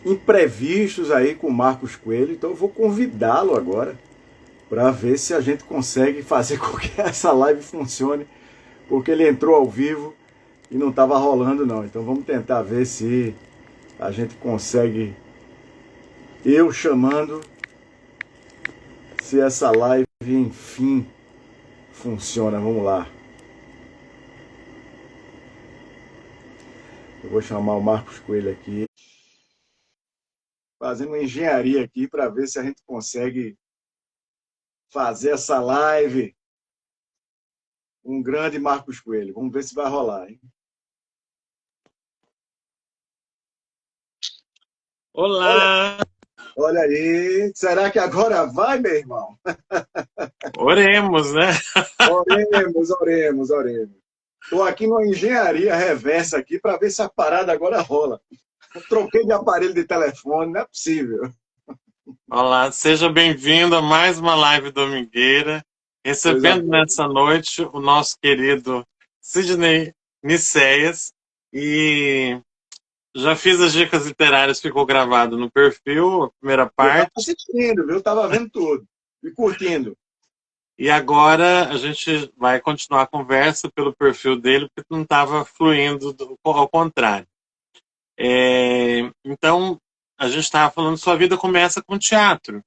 imprevistos aí com o Marcos Coelho, então eu vou convidá-lo agora para ver se a gente consegue fazer com que essa live funcione, porque ele entrou ao vivo e não estava rolando não. Então vamos tentar ver se a gente consegue, eu chamando, se essa live enfim funciona. Vamos lá. Eu vou chamar o Marcos Coelho aqui, fazendo uma engenharia aqui para ver se a gente consegue fazer essa live. Um grande Marcos Coelho. Vamos ver se vai rolar, hein? Olha, Olá! olha aí. Será que agora vai, meu irmão? Oremos, né? Oremos, oremos, oremos. Estou aqui numa engenharia reversa aqui para ver se a parada agora rola. Troquei de aparelho de telefone, não é possível. Olá, seja bem-vindo a mais uma live domingueira, Coisa recebendo boa. nessa noite o nosso querido Sidney Nicéias, e já fiz as dicas literárias, ficou gravado no perfil, a primeira Eu estava parte, assistindo, viu? Estava vendo tudo e curtindo. e agora a gente vai continuar a conversa pelo perfil dele, porque não estava fluindo ao contrário. Então, a gente estava falando, sua vida começa com teatro.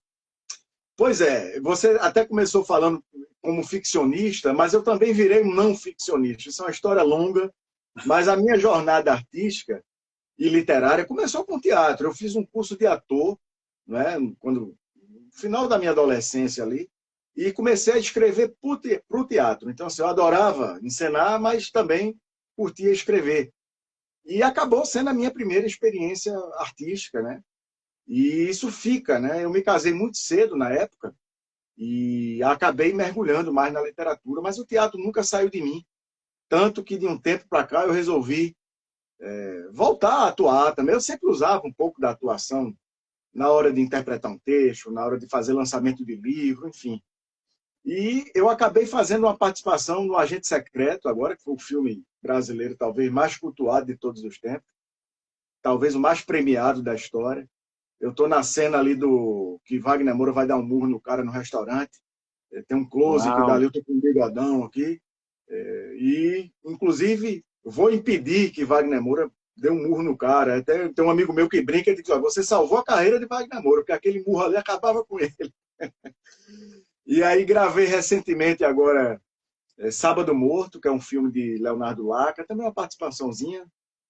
Pois é, você até começou falando como ficcionista, mas eu também virei um não ficcionista. Isso é uma história longa, mas a minha jornada artística e literária começou com teatro. Eu fiz um curso de ator, né, quando no final da minha adolescência ali, e comecei a escrever para o teatro. Então, assim, eu adorava encenar, mas também curtia escrever. E acabou sendo a minha primeira experiência artística, né? E isso fica, né? Eu me casei muito cedo na época e acabei mergulhando mais na literatura, mas o teatro nunca saiu de mim. Tanto que de um tempo para cá eu resolvi voltar a atuar também. Eu sempre usava um pouco da atuação na hora de interpretar um texto, na hora de fazer lançamento de livro, enfim. E eu acabei fazendo uma participação no Agente Secreto, agora, que foi o filme brasileiro talvez mais cultuado de todos os tempos, talvez o mais premiado da história. Eu estou na cena ali do que Wagner Moura vai dar um murro no cara no restaurante. Tem um close que Uau! dali eu estou com um bigodão aqui. E, inclusive, vou impedir que Wagner Moura dê um murro no cara. Até tem um amigo meu que brinca e diz: você salvou a carreira de Wagner Moura, porque aquele murro ali acabava com ele. E aí gravei recentemente agora Sábado Morto, que é um filme de Leonardo Laca, também uma participaçãozinha,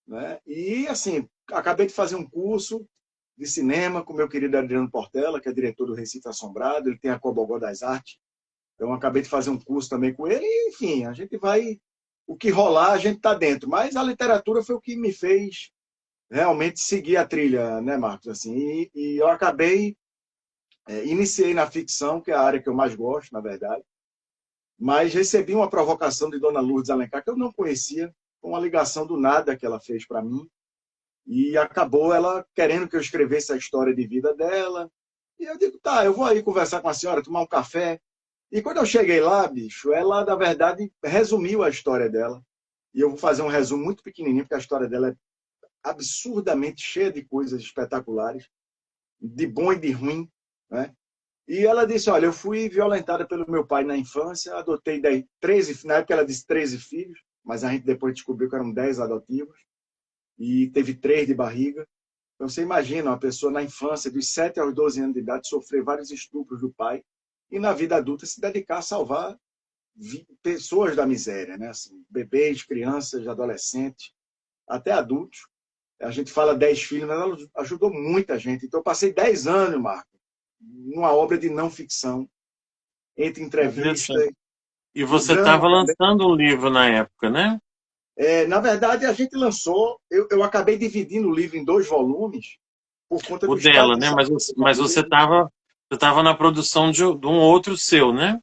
né? E assim, acabei de fazer um curso de cinema com meu querido Adriano Portela, que é diretor do Recife Assombrado, ele tem a Cobogó das Artes. Então acabei de fazer um curso também com ele, e, enfim, a gente vai, o que rolar, a gente está dentro. Mas a literatura foi o que me fez realmente seguir a trilha, né, Marcos? Assim, e eu acabei, iniciei na ficção, que é a área que eu mais gosto, na verdade, mas recebi uma provocação de Dona Lourdes Alencar, que eu não conhecia, com uma ligação do nada que ela fez para mim, e acabou ela querendo que eu escrevesse a história de vida dela. E eu digo, tá, eu vou aí conversar com a senhora, tomar um café. E quando eu cheguei lá, bicho, ela, na verdade, resumiu a história dela. E eu vou fazer um resumo muito pequenininho, porque a história dela é absurdamente cheia de coisas espetaculares, de bom e de ruim, né? E ela disse, olha, eu fui violentada pelo meu pai na infância, adotei 13, na época ela disse 13 filhos, mas a gente depois descobriu que eram 10 adotivos, e teve 3 de barriga. Então você imagina uma pessoa na infância, dos 7 aos 12 anos de idade, sofrer vários estupros do pai, e na vida adulta se dedicar a salvar pessoas da miséria, né? Assim, bebês, crianças, adolescentes, até adultos. A gente fala 10 filhos, mas ela ajudou muita gente. Então eu passei 10 anos, Marco, numa obra de não ficção, entre Interessante. entrevistas, E o você drama estava também. lançando um livro na época, né? Na verdade, a gente lançou, eu acabei dividindo o livro em 2 volumes, por conta O do dela, estado de né? saúde Mas, do mas marido. você tava na produção de um outro seu, né?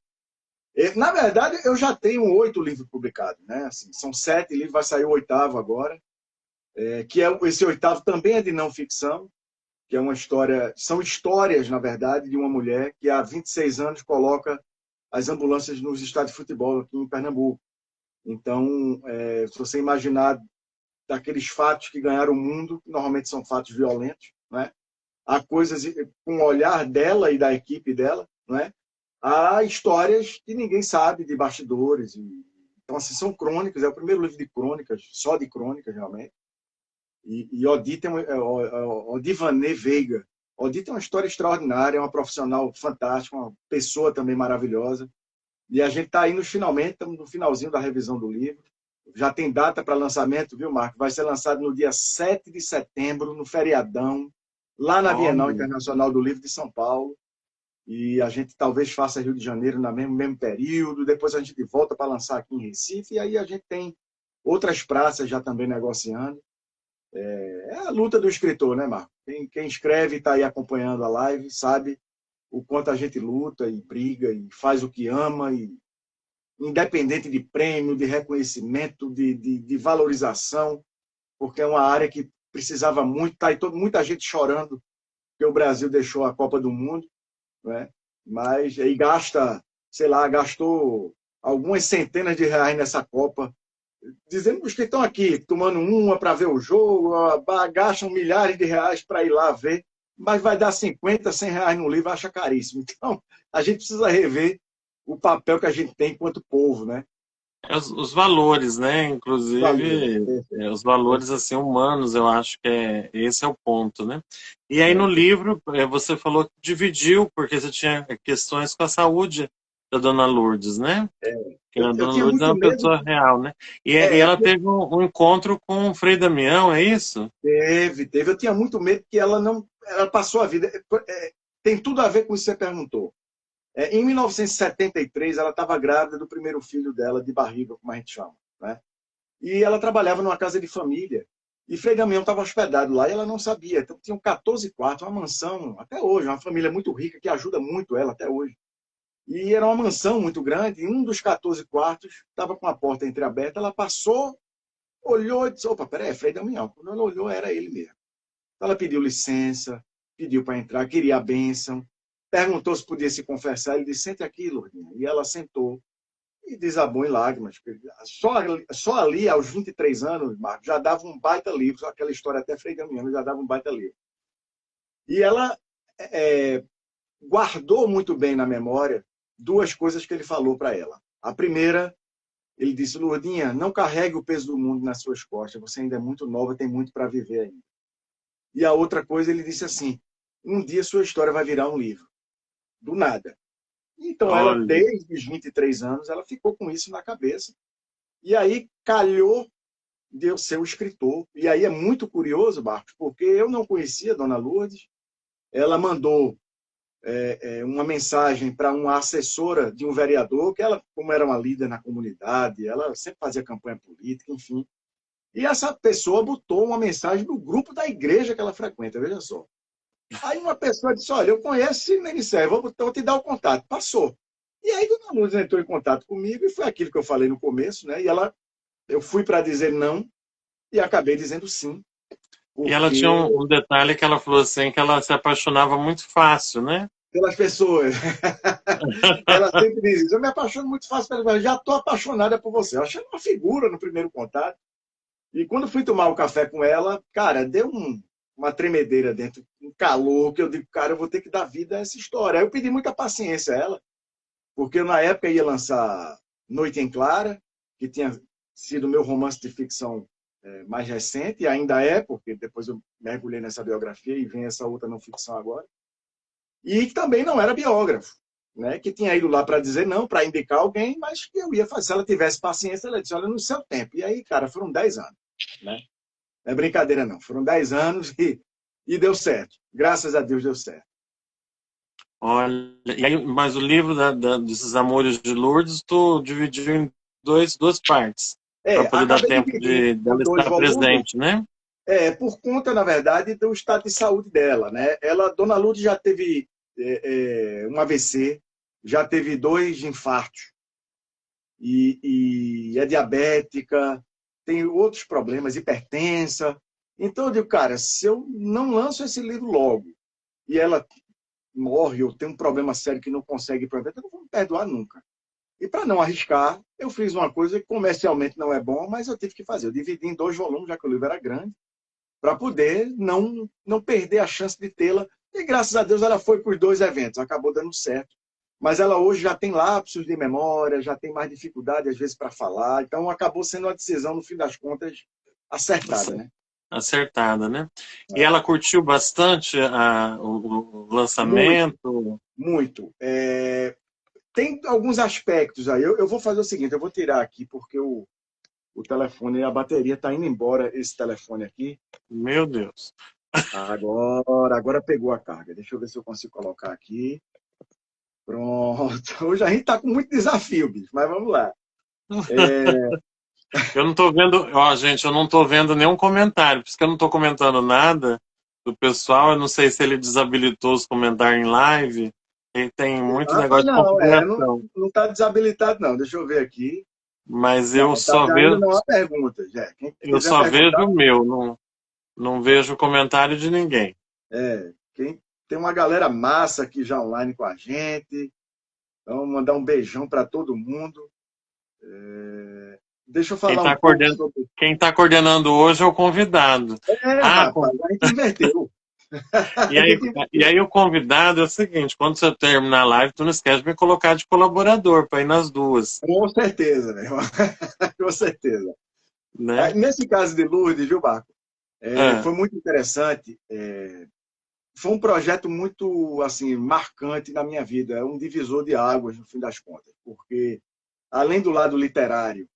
Na verdade, eu já tenho 8 livros publicados, né? Assim, são 7 livros, vai sair o 8º agora, que é esse 8º também é de não ficção, que é uma história, são histórias, na verdade, de uma mulher que há 26 anos coloca as ambulâncias nos estádios de futebol aqui em Pernambuco. Então, se você imaginar daqueles fatos que ganharam o mundo, que normalmente são fatos violentos, não é? Há coisas com o olhar dela e da equipe dela, não é? Há histórias que ninguém sabe de bastidores. Então, assim, são crônicas, é o primeiro livro de crônicas, só de crônicas, realmente. E Odivanê Veiga. Odi tem uma história extraordinária, é uma profissional fantástica, uma pessoa também maravilhosa. E a gente está aí finalmente, estamos no finalzinho da revisão do livro. Já tem data para lançamento, viu, Marco? Vai ser lançado no dia 7 de setembro, no feriadão, lá na Bienal Olha, Internacional do Livro de São Paulo. E a gente talvez faça Rio de Janeiro no mesmo período. Depois a gente volta para lançar aqui em Recife. E aí a gente tem outras praças já também negociando. É a luta do escritor, né, Marco? Quem escreve e está aí acompanhando a live sabe o quanto a gente luta e briga e faz o que ama, e independente de prêmio, de reconhecimento, de valorização, porque é uma área que precisava muito, está aí muita gente chorando que o Brasil deixou a Copa do Mundo, né? Mas aí gasta, sei lá, gastou algumas centenas de reais nessa Copa, dizendo que os que estão aqui tomando uma para ver o jogo, gastam milhares de reais para ir lá ver, mas vai dar 50, 100 reais no livro, acha caríssimo. Então, a gente precisa rever o papel que a gente tem enquanto povo, né? os valores, né? Valores. Inclusive, Perfeito. os valores assim humanos, eu acho que esse é o ponto, né? E aí no É, livro, você falou que dividiu, porque você tinha questões com a saúde da Dona Lourdes, né? Que a eu Dona tinha Lourdes é muito uma medo. pessoa real, né? E É, ela teve um encontro com o Frei Damião, é isso? teve. Eu tinha muito medo que ela não. Ela passou a vida. Tem tudo a ver com isso que você perguntou. Em 1973, ela estava grávida do primeiro filho dela, de barriga, como a gente chama, né? E ela trabalhava numa casa de família. E Frei Damião estava hospedado lá e ela não sabia. Então, tinham 14 quartos, uma mansão, até hoje, uma família muito rica que ajuda muito ela até hoje. E era uma mansão muito grande, e um dos 14 quartos estava com a porta entreaberta. Ela passou, olhou e disse: opa, peraí, é Frei Damião. Quando ela olhou, era ele mesmo. Ela pediu licença, pediu para entrar, queria a bênção, perguntou se podia se confessar. Ele disse: sente aqui, Lourdinha. E ela sentou e desabou em lágrimas. Só ali, aos 23 anos, Marcos, já dava um baita livro, aquela história até Frei Damiano já dava um baita livro. E ela é, guardou muito bem na memória duas coisas que ele falou para ela. A primeira, ele disse: Lourdinha, não carregue o peso do mundo nas suas costas, você ainda é muito nova, tem muito para viver ainda. E a outra coisa, ele disse assim: um dia sua história vai virar um livro. Do nada. Então, ela, Olha, desde os 23 anos, ela ficou com isso na cabeça. E aí, calhou de eu ser o escritor. E aí é muito curioso, Marcos, porque eu não conhecia a Dona Lourdes. Ela mandou uma mensagem para uma assessora de um vereador, que ela, como era uma líder na comunidade, ela sempre fazia campanha política, enfim. E essa pessoa botou uma mensagem no grupo da igreja que ela frequenta, veja só. Aí uma pessoa disse: olha, eu conheço esse ministério, vou te dar o contato. Passou. E aí Dona Lourdes entrou em contato comigo e foi aquilo que eu falei no começo, né? E eu fui para dizer não e acabei dizendo sim, e ela tinha porque um detalhe que ela falou assim, que ela se apaixonava muito fácil, né? pelas pessoas. Ela sempre diz isso: eu me apaixono muito fácil pelas pessoas, já estou apaixonada por você. Eu achei uma figura no primeiro contato. E quando fui tomar o café com ela, cara, deu uma tremedeira dentro, um calor, que eu digo: cara, eu vou ter que dar vida a essa história. Aí eu pedi muita paciência a ela, porque eu, na época, ia lançar Noite em Clara, que tinha sido o meu romance de ficção mais recente, e ainda é, porque depois eu mergulhei nessa biografia e vem essa outra não ficção agora. E que também não era biógrafo, né? Que tinha ido lá para dizer não, para indicar alguém, mas que eu ia fazer. Se ela tivesse paciência, ela disse: olha, no seu tempo. E aí, cara, foram 10 anos, né? Não é brincadeira, não. Foram 10 anos e deu certo. Graças a Deus deu certo. Olha, e aí, mas o livro desses Amores de Lourdes, tu dividiu em duas partes, para poder dar Acabei tempo dividindo em dela dois estar volumes, presente, né? por conta, na verdade, do estado de saúde dela, né? Ela, Dona Lourdes, já teve um AVC, já teve dois infartos e é diabética, tem outros problemas, hipertensa. Então eu digo: cara, se eu não lanço esse livro logo e ela morre ou tem um problema sério que não consegue ir para frente, eu não vou me perdoar nunca. E para não arriscar, eu fiz uma coisa que comercialmente não é bom, mas eu tive que fazer. Eu dividi em dois volumes, já que o livro era grande. para poder não perder a chance de tê-la. E graças a Deus ela foi para os 2 eventos, acabou dando certo. Mas ela hoje já tem lapsos de memória, já tem mais dificuldade às vezes para falar, então acabou sendo uma decisão, no fim das contas, acertada, né? Acertada, né? E É. ela curtiu bastante o Muito, lançamento. muito. Tem alguns aspectos aí. Eu vou fazer o seguinte, eu vou tirar aqui, porque o telefone, a bateria está indo embora, esse telefone aqui. Meu Deus. Agora pegou a carga. Deixa eu ver se eu consigo colocar aqui. Pronto. Hoje a gente está com muito desafio, bicho, mas vamos lá. Eu não estou vendo, ó, gente, eu não estou vendo nenhum comentário, por isso que eu não estou comentando nada do pessoal. Eu não sei se ele desabilitou os comentários em live. Ele tem muito Rapaz, negócio de não, configuração. não está desabilitado, não. Deixa eu ver aqui. Mas Não, tá, ainda não há pergunta, já. Quem eu quiser só vejo perguntar, o meu, não vejo o comentário de ninguém. tem uma galera massa aqui já online com a gente. Então, mandar um beijão para todo mundo. Deixa eu Quem falar um está pouco coordenando, sobre. quem tá coordenando hoje é o convidado. Ah, Rapaz, a gente inverteu. e A aí, gente e aí o convidado é o seguinte, quando você terminar a live, tu não esquece de me colocar de colaborador para ir nas duas, Com certeza, meu irmão. Com certeza. né? Nesse caso de Lourdes, viu, Marco? Ah, Foi muito interessante. Foi um projeto muito assim marcante na minha vida. É um divisor de águas, no fim das contas. Porque, além do lado literário,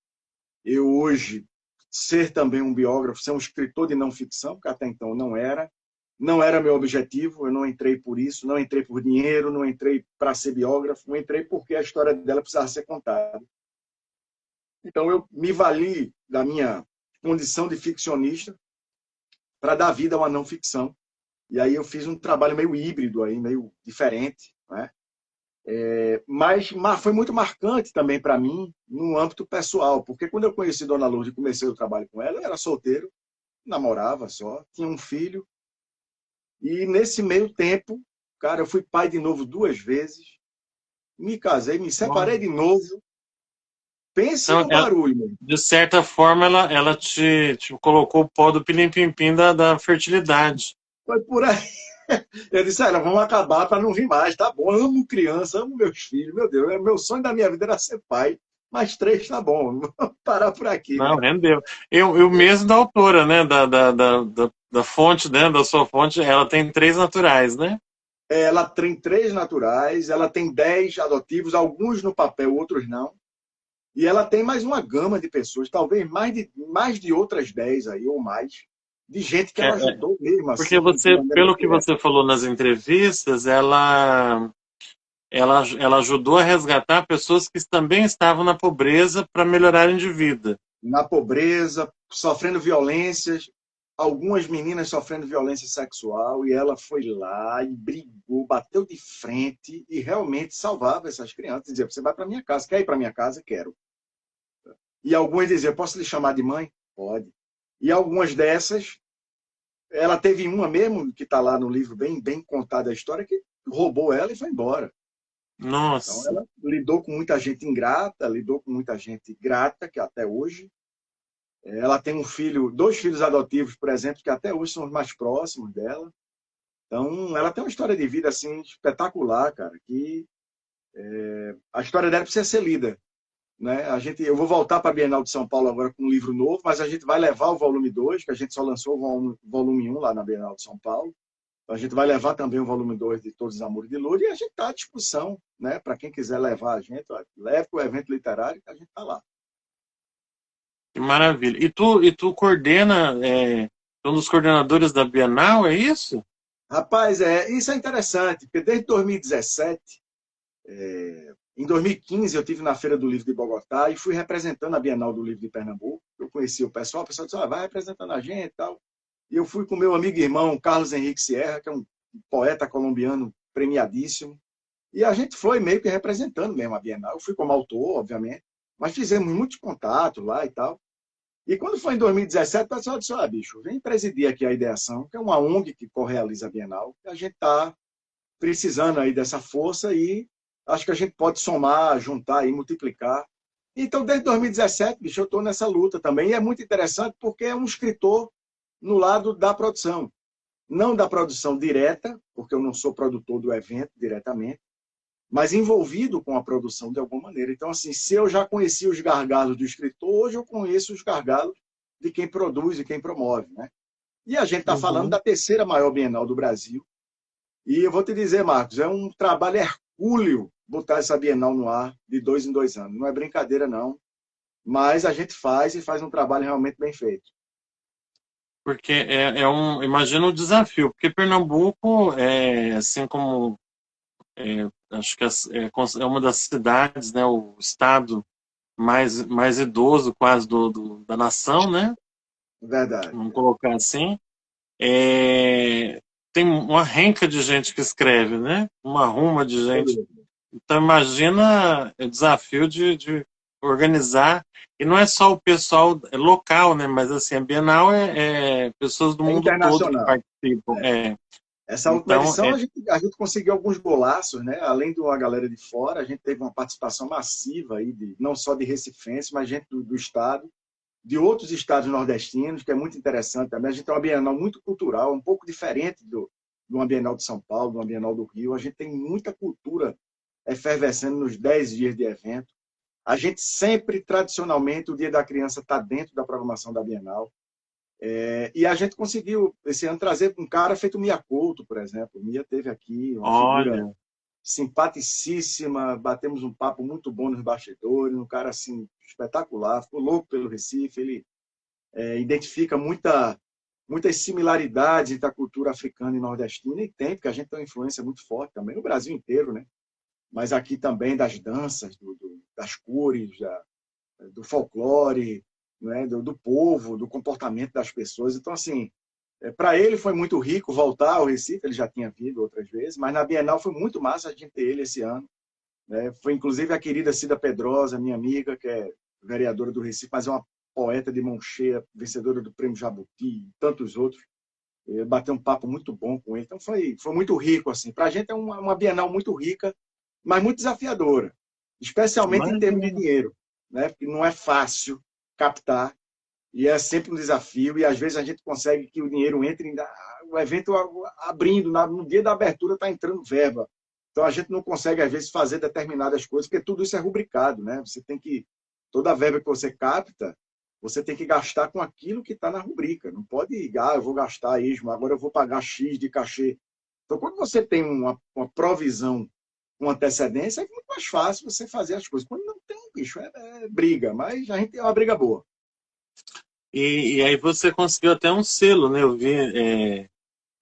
eu hoje ser também um biógrafo, ser um escritor de não ficção, que até então não era. Não era meu objetivo, eu não entrei por isso, não entrei por dinheiro, não entrei para ser biógrafo, não entrei porque a história dela precisava ser contada. Então, eu me vali da minha condição de ficcionista para dar vida a uma não ficção. E aí eu fiz um trabalho meio híbrido, aí, meio diferente, né? Mas foi muito marcante também para mim no âmbito pessoal, porque quando eu conheci Dona Lourdes e comecei o trabalho com ela, eu era solteiro, namorava só, tinha um filho, e nesse meio tempo, cara, eu fui pai de novo 2 vezes, me casei, me separei de novo. Pense então, no barulho, mano. de certa forma, ela te colocou o pó do pilim-pim-pim da fertilidade. Foi por aí. Eu disse, olha, vamos acabar para não vir mais, tá bom? Amo criança, amo meus filhos, meu Deus, meu sonho da minha vida era ser pai, mas 3 tá bom, vamos parar por aqui, Não, né? rendeu. Eu mesmo da autora, né? Da fonte, né? Da sua fonte, ela tem 3 naturais, né? Ela tem 3 naturais, ela tem 10 adotivos, alguns no papel, outros não. E ela tem mais uma gama de pessoas, talvez mais de outras 10 aí, ou mais, de gente que É, ela é, ajudou mesmo, porque assim, de você, maneira pelo que direta. você falou nas entrevistas, ela ajudou a resgatar pessoas que também estavam na pobreza para melhorarem de vida. Na pobreza, sofrendo violências, algumas meninas sofrendo violência sexual, e ela foi lá e brigou, bateu de frente e realmente salvava essas crianças. Dizia, você vai para minha casa, quer ir para minha casa? Quero. E algumas diziam, posso lhe chamar de mãe? Pode. E algumas dessas, ela teve uma mesmo, que está lá no livro, bem, bem contada a história, que roubou ela e foi embora. Então, Nossa, ela lidou com muita gente ingrata, lidou com muita gente grata, que até hoje. Ela tem 2 filhos adotivos, por exemplo, que até hoje são os mais próximos dela. Então, ela tem uma história de vida assim espetacular, cara, que a história dela precisa ser lida, né? Eu vou voltar para a Bienal de São Paulo agora com um livro novo, mas a gente vai levar o volume 2, que a gente só lançou o volume 1 lá na Bienal de São Paulo. Então, a gente vai levar também o volume 2 de Todos os Amores de Lourdes e a gente está à disposição, né? Para quem quiser levar a gente, ó, leve para o evento literário que a gente está lá. que maravilha. E tu coordena, um dos coordenadores da Bienal, é isso? Rapaz, isso é interessante, porque desde 2017, em 2015 eu tive na Feira do Livro de Bogotá e fui representando a Bienal do Livro de Pernambuco. Eu conheci o pessoal disse, vai representando a gente e tal. E eu fui com meu amigo e irmão Carlos Henrique Sierra, que é um poeta colombiano premiadíssimo. E a gente foi meio que representando mesmo a Bienal. Eu fui como autor, obviamente, mas fizemos muitos contatos lá e tal. E quando foi em 2017, o pessoal disse, bicho, vem presidir aqui a Ideação, que é uma ONG que correaliza a Bienal. A gente está precisando aí dessa força e acho que a gente pode somar, juntar e multiplicar. Então, desde 2017, bicho, eu estou nessa luta também. E é muito interessante porque é um escritor no lado da produção. Não da produção direta, porque eu não sou produtor do evento diretamente, mas envolvido com a produção de alguma maneira. Então, assim, se eu já conhecia os gargalos do escritor, hoje eu conheço os gargalos de quem produz e quem promove, né? E a gente está falando Uhum. da terceira maior Bienal do Brasil. E eu vou te dizer, Marcos, é um trabalho hercúleo botar essa Bienal no ar de 2 em 2 anos. Não é brincadeira, não. Mas a gente faz e faz um trabalho realmente bem feito. Porque imagina o desafio, porque Pernambuco, assim como acho que é uma das cidades, né, o estado mais idoso quase da nação, né? Verdade. Vamos colocar assim. É, tem uma renca de gente que escreve, né? Uma ruma de gente. Então imagina o desafio de organizar, e não é só o pessoal local, né? Mas assim, a Bienal é pessoas do É mundo todo que internacional. participam. Essa última Então, edição a gente conseguiu alguns golaços, né? Além de uma galera de fora, a gente teve uma participação massiva aí, não só de recifenses, mas gente do estado, de outros estados nordestinos, que é muito interessante também. A gente tem uma Bienal muito cultural, um pouco diferente de uma Bienal de São Paulo, de uma Bienal do Rio. A gente tem muita cultura efervescendo nos 10 dias de evento. A gente sempre, tradicionalmente, o Dia da Criança está dentro da programação da Bienal. E a gente conseguiu, esse ano, trazer um cara feito o Mia Couto, por exemplo. O Mia teve aqui uma figura olha, simpaticíssima, batemos um papo muito bom nos bastidores, um cara assim espetacular, ficou louco pelo Recife, ele identifica muitas similaridades da cultura africana e nordestina, e tem, porque a gente tem uma influência muito forte também, no Brasil inteiro, né? Mas aqui também das danças, das cores, do folclore, né? do povo, do comportamento das pessoas. Então, assim, para ele foi muito rico voltar ao Recife, ele já tinha vindo outras vezes, mas na Bienal foi muito massa a gente ter ele esse ano. Né? Foi inclusive a querida Cida Pedrosa, minha amiga, que é vereadora do Recife, mas é uma poeta de mão cheia, vencedora do Prêmio Jabuti e tantos outros. Bateu um papo muito bom com ele. Então foi muito rico. Assim. Para a gente é uma Bienal muito rica, mas muito desafiadora, especialmente em termos de imagina. dinheiro, né? Porque não é fácil captar e é sempre um desafio, e às vezes a gente consegue que o dinheiro entre, o evento abrindo, no dia da abertura está entrando verba. Então a gente não consegue, às vezes, fazer determinadas coisas, porque tudo isso é rubricado, né? Você tem que, toda a verba que você capta, você tem que gastar com aquilo que está na rubrica. Não pode, eu vou gastar ismo, agora eu vou pagar X de cachê. Então, quando você tem uma provisão com antecedência, é muito mais fácil você fazer as coisas. Quando não tem, bicho, é briga, mas a gente tem uma briga boa. E aí você conseguiu até um selo, né? Eu vi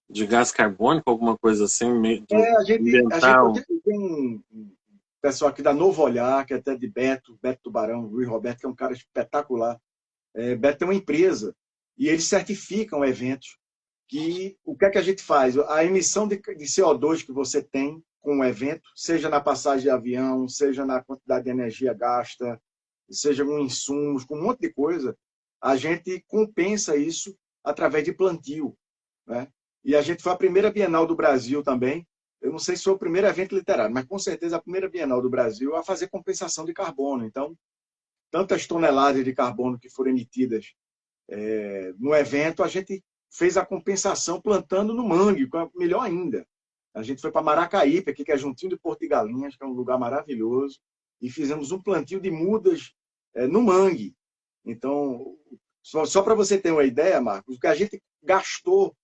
de gás carbônico, alguma coisa assim, A gente ambiental. tem um pessoal aqui da Novo Olhar, que é até de Beto Tubarão, Luiz Roberto, que é um cara espetacular. Beto tem uma empresa e eles certificam eventos. O que é que a gente faz? A emissão de CO2 que você tem com o evento, seja na passagem de avião, seja na quantidade de energia gasta, seja com insumos, com um monte de coisa, a gente compensa isso através de plantio. Né? E a gente foi a primeira Bienal do Brasil também. Eu não sei se foi o primeiro evento literário, mas com certeza a primeira Bienal do Brasil a fazer compensação de carbono. Então, tantas toneladas de carbono que foram emitidas no evento, a gente fez a compensação plantando no mangue, melhor ainda. A gente foi para Maracaípe, aqui, que é juntinho de Porto de Galinhas, que é um lugar maravilhoso, e fizemos um plantio de mudas no mangue. Então, só para você ter uma ideia, Marcos, o que a gente gastou,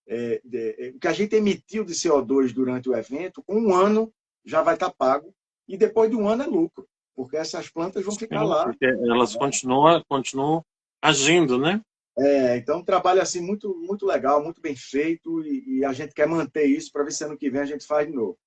o que a gente emitiu de CO2 durante o evento, com um ano já vai estar pago, e depois de um ano é lucro, porque essas plantas vão ficar Sim, lá. porque elas continuam agindo, né? Então, um trabalho assim muito, muito legal, muito bem feito, e a gente quer manter isso para ver se ano que vem a gente faz de novo.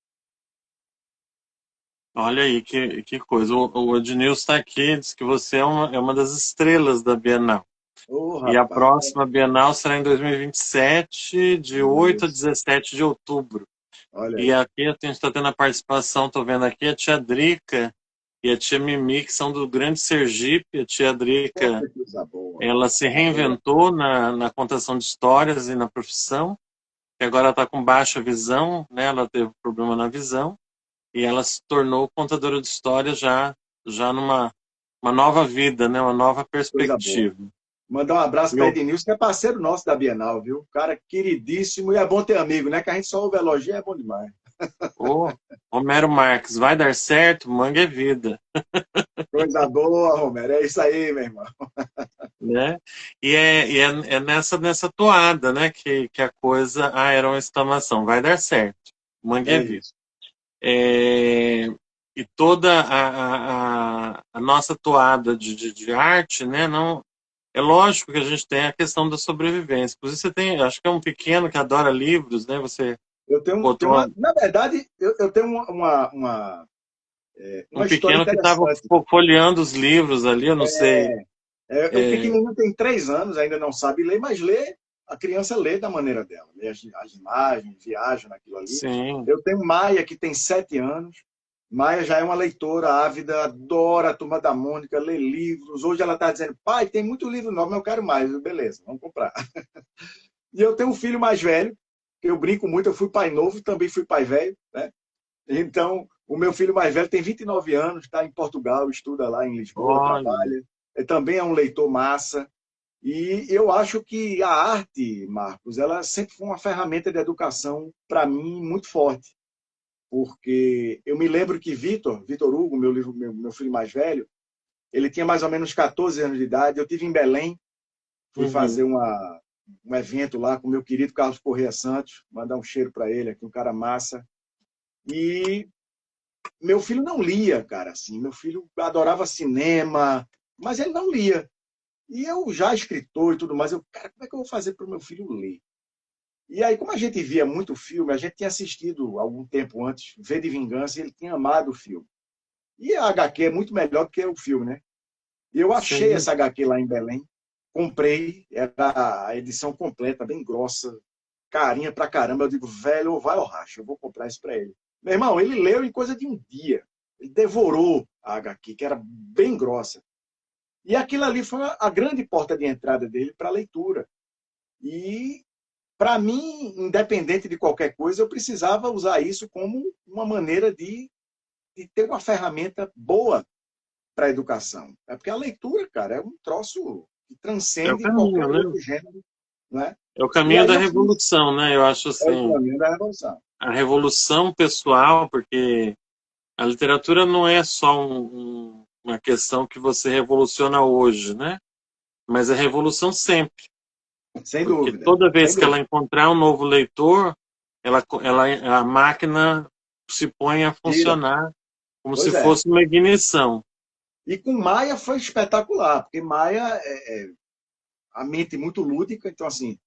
Olha aí que coisa. O Ednilson está aqui, diz que você é uma das estrelas da Bienal. Ô, E a rapaz, próxima Bienal será em 2027, de 8 a isso. 17 de outubro. Olha E aí. aqui a gente está tendo a participação, estou vendo aqui, a tia Drica e a tia Mimi, que são do Grande Sergipe. A tia Pô, Drica, que coisa boa. ela se reinventou na contação de histórias e na profissão, e agora está com baixa visão, né? Ela teve problema na visão, e ela se tornou contadora de histórias já numa uma nova vida, né? Uma nova Coisa boa. perspectiva. Mandar um abraço para Ednilson, que é parceiro nosso da Bienal, viu? Cara queridíssimo, e é bom ter amigo, né? Que a gente só ouve elogio, é bom demais. Ô, Romero Marques, vai dar certo, manga é vida. Coisa boa, Romero. É isso aí, meu irmão. Né? E é nessa toada, né, que a coisa, era uma exclamação, vai dar certo, manga é É vida. isso. E toda a nossa toada de arte, né, não, é lógico que a gente tem a questão da sobrevivência. Inclusive, você tem, acho que é um pequeno que adora livros, né? Você Eu tenho, botou na verdade, eu tenho um uma história pequeno que estava interessante. folheando os livros ali, eu não sei. O pequenininho tem 3 anos, ainda não sabe ler, mas lê, a criança lê da maneira dela. Lê as imagens, viaja naquilo ali. Sim, Eu tenho Maia, que tem 7 anos. Maia já é uma leitora ávida, adora a Turma da Mônica, lê livros. Hoje ela está dizendo, pai, tem muito livro novo, mas eu quero mais. Beleza, vamos comprar. E eu tenho um filho mais velho, que eu brinco muito, eu fui pai novo, também fui pai velho, né? Então, o meu filho mais velho tem 29 anos, está em Portugal, estuda lá em Lisboa, olha, trabalha. Também é um leitor massa. E eu acho que a arte, Marcos, ela sempre foi uma ferramenta de educação, para mim, muito forte. Porque eu me lembro que Vitor Hugo, meu filho mais velho, ele tinha mais ou menos 14 anos de idade. Eu tive em Belém, fui uhum, fazer um evento lá com o meu querido Carlos Correia Santos, mandar um cheiro para ele, aqui um cara massa. E meu filho não lia, cara, assim. Meu filho adorava cinema, mas ele não lia. E eu já escritor e tudo mais, cara, como é que eu vou fazer para o meu filho ler? E aí, como a gente via muito filme, a gente tinha assistido algum tempo antes, V de Vingança, e ele tinha amado o filme. E a HQ é muito melhor do que o filme, né? E eu achei sim. essa HQ lá em Belém, comprei, era a edição completa, bem grossa, carinha pra caramba. Eu digo, velho, vai ao racha, eu vou comprar isso pra ele. Meu irmão, ele leu em coisa de um dia. Ele devorou a HQ, que era bem grossa. E aquilo ali foi a grande porta de entrada dele para a leitura. E, para mim, independente de qualquer coisa, eu precisava usar isso como uma maneira de ter uma ferramenta boa para a educação. É porque a leitura, cara, é um troço que É o transcende qualquer caminho, né? outro gênero, não é? É o E caminho aí da eu fiz revolução, né? Eu acho o assim, caminho da revolução. a revolução pessoal, porque a literatura não é só uma questão que você revoluciona hoje, né? Mas é revolução sempre. Sem Porque dúvida, toda sem vez que ela dúvida. encontrar um novo leitor, a máquina se põe a Gira. funcionar como se Pois é. fosse uma ignição. E com Maia foi espetacular, porque Maia a mente muito lúdica, então assim,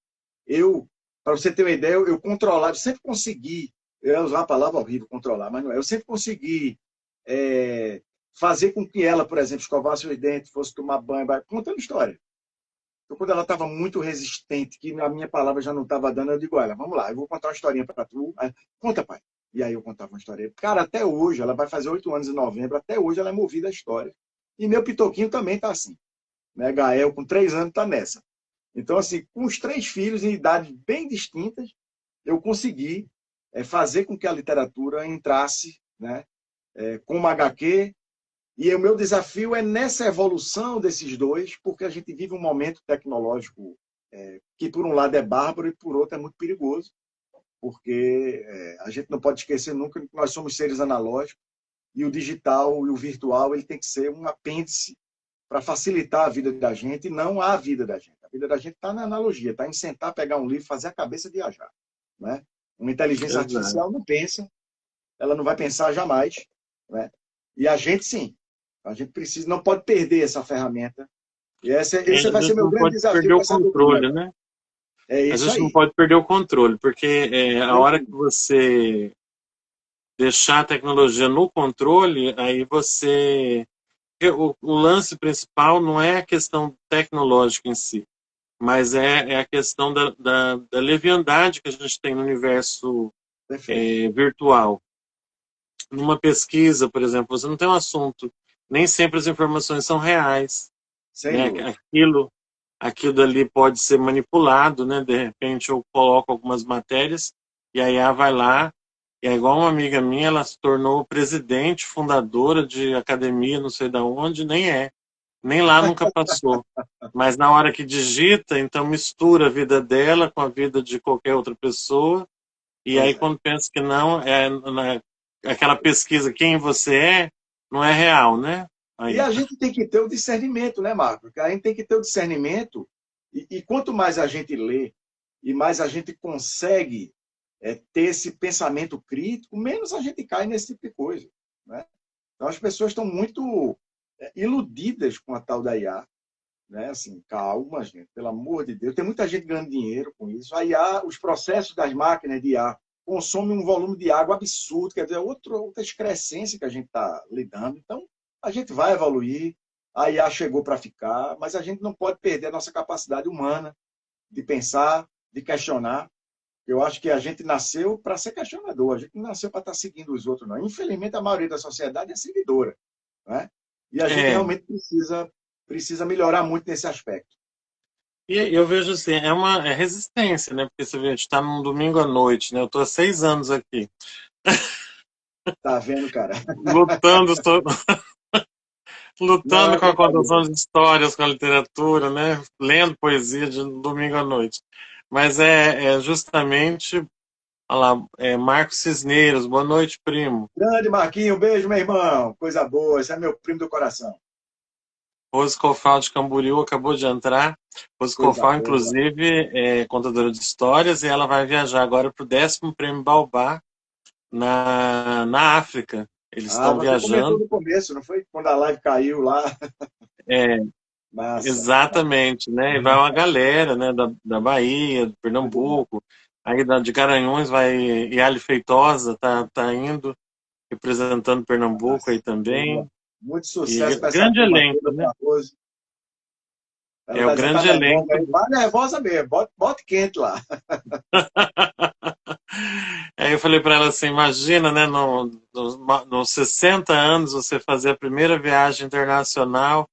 para você ter uma ideia, eu controlava, eu sempre consegui, eu ia usar uma palavra horrível, controlar, mas não é, eu sempre consegui é, fazer com que ela, por exemplo, escovasse os dentes, fosse tomar banho, contando história. Então, quando ela estava muito resistente, que a minha palavra já não estava dando, eu digo, olha, vamos lá, eu vou contar uma historinha para tu. Aí, conta, pai. E aí eu contava uma história. Cara, até hoje, ela vai fazer 8 anos em novembro, até hoje ela é movida a história. E meu Pitoquinho também está assim. Né? Gael, com 3 anos, está nessa. Então, assim, com os 3 filhos em idades bem distintas, eu consegui fazer com que a literatura entrasse, né, com uma HQ. E o meu desafio é nessa evolução desses dois, porque a gente vive um momento tecnológico que, por um lado, é bárbaro e, por outro, é muito perigoso, porque a gente não pode esquecer nunca que nós somos seres analógicos e o digital e o virtual ele tem que ser um apêndice para facilitar a vida da gente e não a vida da gente. A vida da gente está na analogia, está em sentar, pegar um livro, fazer a cabeça viajar. Né? Uma inteligência Exato. artificial não pensa, ela não vai pensar jamais. Né? E a gente sim. A gente precisa, não pode perder essa ferramenta. E esse A vai ser gente meu não grande pode perder desafio com o essa turminha controle, agora. né? É A isso gente não aí. pode perder o controle, porque a hora que você deixar a tecnologia no controle, aí você. O lance principal não é a questão tecnológica em si, mas é a questão da leviandade que a gente tem no universo Perfeito. virtual. Numa pesquisa, por exemplo, você não tem um assunto, nem sempre as informações são reais, Sem né? dúvida. Aquilo dali pode ser manipulado, né? De repente eu coloco algumas matérias e a IA vai lá, e é igual uma amiga minha, ela se tornou presidente, fundadora de academia, não sei da onde, nem é. nem lá nunca passou. Mas na hora que digita, então mistura a vida dela com a vida de qualquer outra pessoa, e aí Pois é. quando pensa que não, aquela pesquisa quem você não é real, né? E Aí. a gente tem que ter o discernimento, né, Marco? A gente tem que ter o discernimento, e quanto mais a gente lê, e mais a gente consegue ter esse pensamento crítico, menos a gente cai nesse tipo de coisa. Né? Então, as pessoas estão muito iludidas com a tal da IA. Né? Assim, calma, gente, pelo amor de Deus. Tem muita gente ganhando dinheiro com isso. A IA, os processos das máquinas de IA consomem um volume de água absurdo, quer dizer, outra excrescência que a gente está lidando. Então, a gente vai evoluir. A IA chegou para ficar, mas a gente não pode perder a nossa capacidade humana de pensar, de questionar. Eu acho que a gente nasceu para ser questionador, a gente não nasceu para estar seguindo os outros, não. Infelizmente, a maioria da sociedade é seguidora. Né? E a gente É, realmente precisa melhorar muito nesse aspecto. e eu vejo assim, é resistência, né? Porque você vê, a gente está num domingo à noite, né? Eu estou há 6 anos aqui, Tá vendo, cara? lutando, Não lutando é com a contação brincadeira. de histórias, com a literatura, né? Lendo poesia de domingo à noite. Mas é justamente, olha lá, Marcos Cisneiros, boa noite, primo. Grande Marquinho, beijo, meu irmão. Coisa boa, esse é meu primo do coração. Rose Cofal de Camboriú acabou de entrar. Rose Coisa Cofal, boa. inclusive, é contadora de histórias e ela vai viajar agora para o 10º Prêmio Baobá na África. Eles Ah, estão você comentou viajando. no começo, não foi? Quando a live caiu lá. É, Massa. exatamente, né? E vai uma galera, né? Da Bahia, do Muito bom. Pernambuco, aí de Garanhuns vai Yali Feitosa, tá indo, representando Pernambuco aí Massa. também. Boa. Muito E sucesso para essa grande turma elenco, toda, né? para a Rose. Ela É o tá dizendo que tá grande nervosa elenco. aí. Vai nervosa mesmo. Bote quente lá. Aí eu falei para ela assim, imagina, né, nos 60 anos você fazer a primeira viagem internacional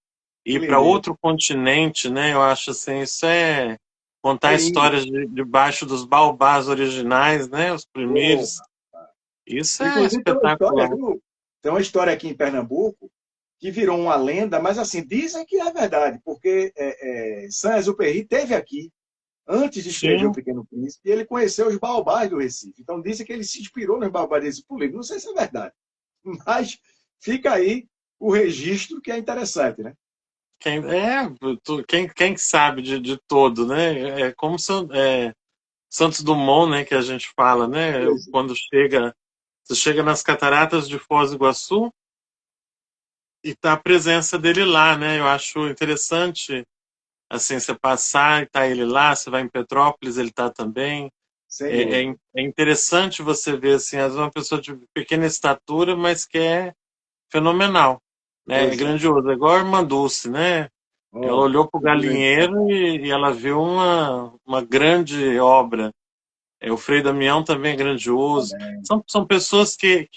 e Que ir para lindeza. outro continente, né? Eu acho assim, isso é É contar lindo. histórias debaixo dos baobás originais, né? Os Pô. primeiros. Isso é Inclusive, tem uma história, espetacular. viu? Tem uma história aqui em Pernambuco que virou uma lenda, mas assim, dizem que é verdade, porque Saint-Exupéry esteve aqui antes de escrever O Sim, Pequeno Príncipe, e ele conheceu os baobás do Recife. Então, dizem que ele se inspirou nos baobás do Recife por livro. Não sei se é verdade, mas fica aí o registro que é interessante, né? quem sabe de todo, né? É como Santos Dumont, né, que a gente fala, né? Pois é. Quando você chega nas cataratas de Foz do Iguaçu, e tá a presença dele lá, né? Eu acho interessante, assim, você passar e tá ele lá, você vai em Petrópolis, ele tá também. Sem É, dúvida. é, é interessante você ver, assim, às vezes uma pessoa de pequena estatura, mas que é fenomenal, né? É Pois é. grandioso, é igual a Irmã Dulce, né? Ela Oh, olhou para o eu vou lembrar. galinheiro e ela viu uma grande obra. O Frei Damião também é grandioso. Também. São pessoas que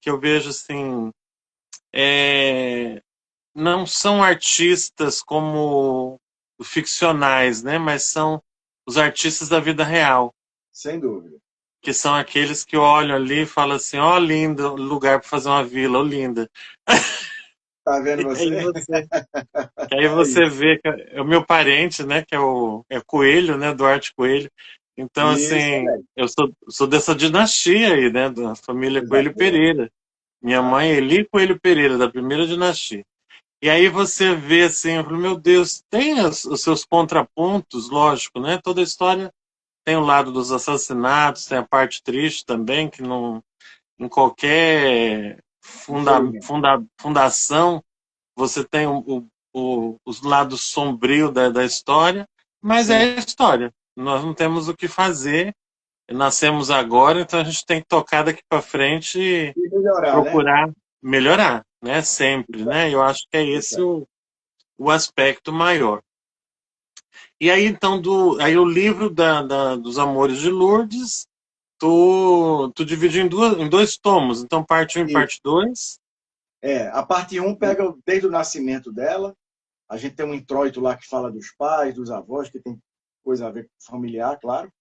eu vejo, assim, é, não são artistas como ficcionais, né? Mas são os artistas da vida real, Sem dúvida. que são aqueles que olham ali e falam assim, ó, lindo lugar para fazer uma vila, ó, linda. Tá vendo E aí você? você, que aí É você isso. vê que é o meu parente, né? Que é o Coelho, né? Duarte Coelho. Então, Isso, assim, é. eu sou dessa dinastia aí, né? Da família Coisa Coelho boa. Pereira. Minha mãe Massa. é Eli Coelho Pereira, da primeira dinastia. E aí você vê assim, eu falo, meu Deus, tem os seus contrapontos, lógico, né? Toda história tem o lado dos assassinatos, tem a parte triste também, que não, em qualquer Infelizmente. fundação você tem os lados sombrios da história, mas Sem é história. Nós não temos o que fazer, nascemos agora, então a gente tem que tocar daqui para frente e E melhorar, né? procurar melhorar, né? Sempre, né? Eu acho que é Isso esse aí. o aspecto maior. E aí, então, aí o livro dos Amores de Lourdes, tu divide em dois tomos. Então, parte um e Isso. parte 2. A parte um pega desde o nascimento dela. A gente tem um introito lá que fala dos pais, dos avós, que tem coisa a ver com familiar, claro.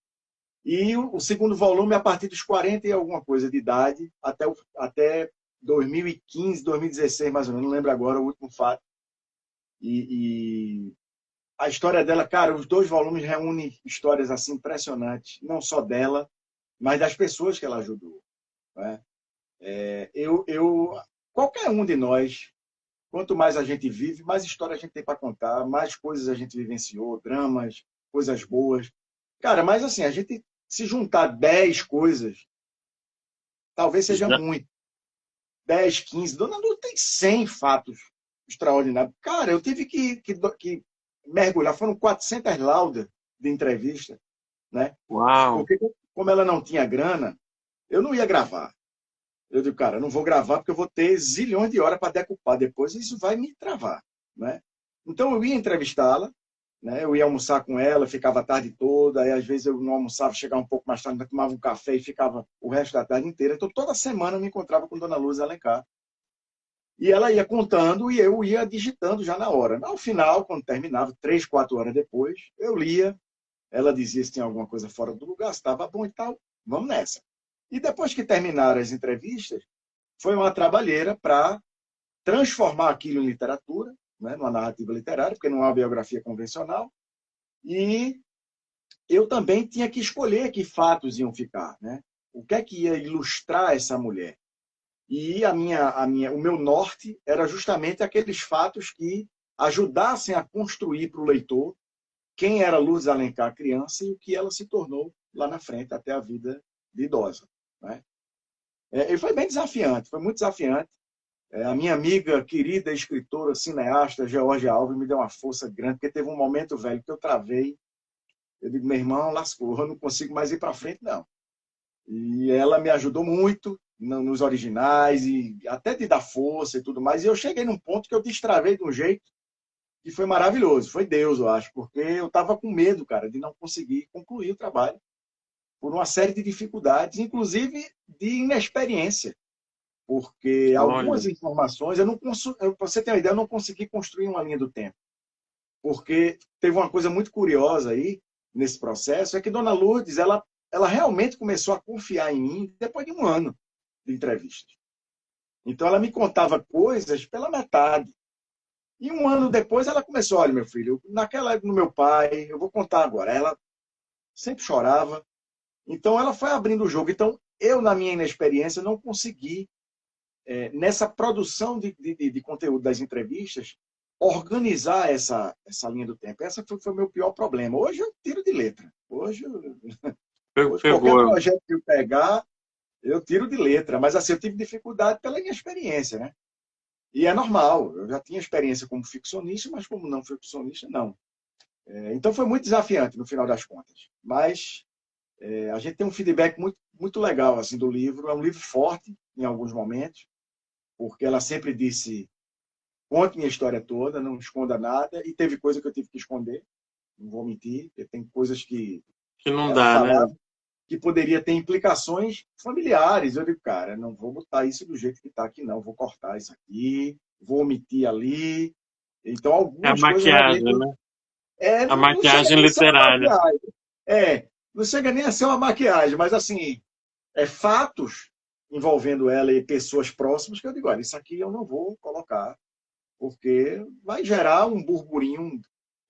E o segundo volume é a partir dos 40 e alguma coisa de idade, até 2015, 2016, mais ou menos, não lembro agora o último fato. E a história dela, cara, os 2 volumes reúnem histórias assim impressionantes, não só dela, mas das pessoas que ela ajudou, né? Qualquer um de nós, quanto mais a gente vive, mais história a gente tem para contar, mais coisas a gente vivenciou, dramas, coisas boas. Cara, mas assim, a gente se juntar 10 coisas, talvez seja Já, muito. 10, 15, Dona Lu tem 100 fatos extraordinários. Cara, eu tive que mergulhar, foram 400 laudas de entrevista, né? uau! Porque como ela não tinha grana, eu não ia gravar. Eu digo, cara, eu não vou gravar porque eu vou ter zilhões de horas para decupar depois e isso vai me travar, né? Então eu ia entrevistá-la, né? Eu ia almoçar com ela, ficava a tarde toda, aí às vezes eu não almoçava, chegava um pouco mais tarde, tomava um café e ficava o resto da tarde inteira. Então toda semana eu me encontrava com Dona Luz Alencar. E ela ia contando e eu ia digitando já na hora. Ao final, quando terminava, 3, 4 horas depois, eu lia, ela dizia se tinha alguma coisa fora do lugar, se estava bom e tal, vamos nessa. E depois que terminaram as entrevistas, foi uma trabalheira para transformar aquilo em literatura, né, numa narrativa literária, porque não é uma biografia convencional, e eu também tinha que escolher que fatos iam ficar, né? O que é que ia ilustrar essa mulher? E o meu norte era justamente aqueles fatos que ajudassem a construir para o leitor quem era Lourdes Alencar criança e o que ela se tornou lá na frente, até a vida de idosa, né? E foi bem desafiante, foi muito desafiante. A minha amiga, querida escritora, cineasta, Georgia Alves, me deu uma força grande, porque teve um momento, velho, que eu travei. Eu digo, meu irmão, lascou, eu não consigo mais ir para frente, não. E ela me ajudou muito nos originais, e até de dar força e tudo mais. E eu cheguei num ponto que eu destravei de um jeito que foi maravilhoso. Foi Deus, eu acho, porque eu estava com medo, cara, de não conseguir concluir o trabalho por uma série de dificuldades, inclusive de inexperiência. Porque Olha, algumas informações, para você ter uma ideia, eu não consegui construir uma linha do tempo. Porque teve uma coisa muito curiosa aí, nesse processo, é que Dona Lourdes, ela realmente começou a confiar em mim depois de um ano de entrevistas. Então, ela me contava coisas pela metade. E um ano depois, ela começou, olha, meu filho, naquela época do meu pai, eu vou contar agora. Ela sempre chorava. Então, ela foi abrindo o jogo. Então, eu, na minha inexperiência, não consegui nessa produção de conteúdo das entrevistas, organizar essa linha do tempo. Essa foi o meu pior problema. Hoje eu tiro de letra. Hoje qualquer pegou. projeto que eu pegar, eu tiro de letra. Mas assim, eu tive dificuldade pela minha experiência, né? E é normal. Eu já tinha experiência como ficcionista, mas como não ficcionista, não. Então foi muito desafiante no final das contas. Mas a gente tem um feedback muito, muito legal assim, do livro. É um livro forte em alguns momentos, porque ela sempre disse: conte minha história toda, não esconda nada. E teve coisa que eu tive que esconder, não vou mentir, porque tem coisas que Que não ela dá, né? falava que poderia ter implicações familiares. Eu digo, cara, não vou botar isso do jeito que está aqui, não. Vou cortar isso aqui, vou omitir ali. Então, É a algumas coisas realmente. maquiagem, né? A Não chega maquiagem nem a ser uma literária. maquiagem. Não chega nem a ser uma maquiagem, mas assim, fatos envolvendo ela e pessoas próximas que eu digo, olha, isso aqui eu não vou colocar, porque vai gerar um burburinho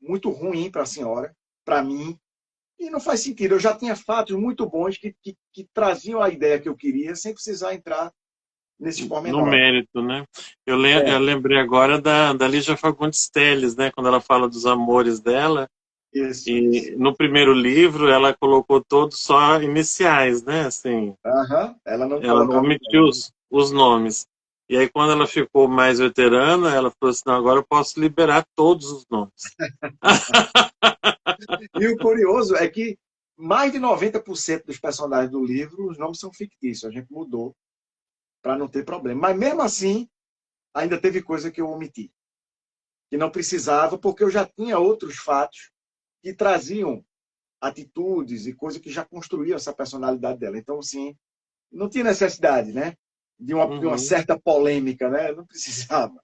muito ruim para a senhora, para mim, e não faz sentido. Eu já tinha fatos muito bons que traziam a ideia que eu queria, sem precisar entrar nesses No pormenores. mérito, né? Eu É, lembrei agora da Lígia Fagundes Telles, né? Quando ela fala dos amores dela. isso. E no primeiro livro ela colocou todos só iniciais, né? Assim, Aham, ela não ela não colocava o omitiu nome. os nomes. E aí, quando ela ficou mais veterana, ela falou assim: não, agora eu posso liberar todos os nomes. E o curioso é que mais de 90% dos personagens do livro, os nomes são fictícios. A gente mudou para não ter problema. Mas mesmo assim, ainda teve coisa que eu omiti, que não precisava, porque eu já tinha outros fatos que traziam atitudes e coisas que já construíam essa personalidade dela. Então, sim, não tinha necessidade, né? De uma Uhum. certa polêmica, né? Não precisava.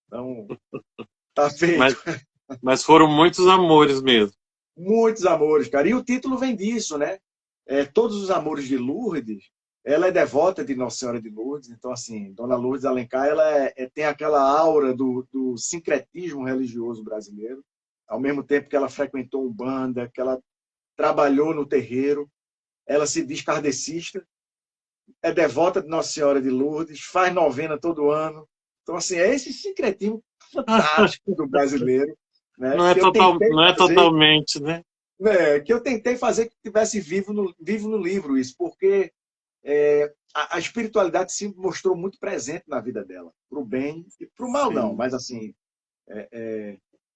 Então, tá Mas, feito. mas foram muitos amores mesmo. Muitos amores, cara. E o título vem disso, né? Todos os amores de Lourdes Ela é devota de Nossa Senhora de Lourdes, então, assim, Dona Lourdes Alencar, ela tem aquela aura do sincretismo religioso brasileiro, ao mesmo tempo que ela frequentou Umbanda, que ela trabalhou no terreiro, ela se diz kardecista, é devota de Nossa Senhora de Lourdes, faz novena todo ano. Então, assim, é esse sincretismo fantástico do brasileiro, né, Não é que eu tentei não é fazer, totalmente, né? que tivesse vivo no livro isso, porque a espiritualidade se mostrou muito presente na vida dela, para o bem e para o mal não, Sim. mas assim,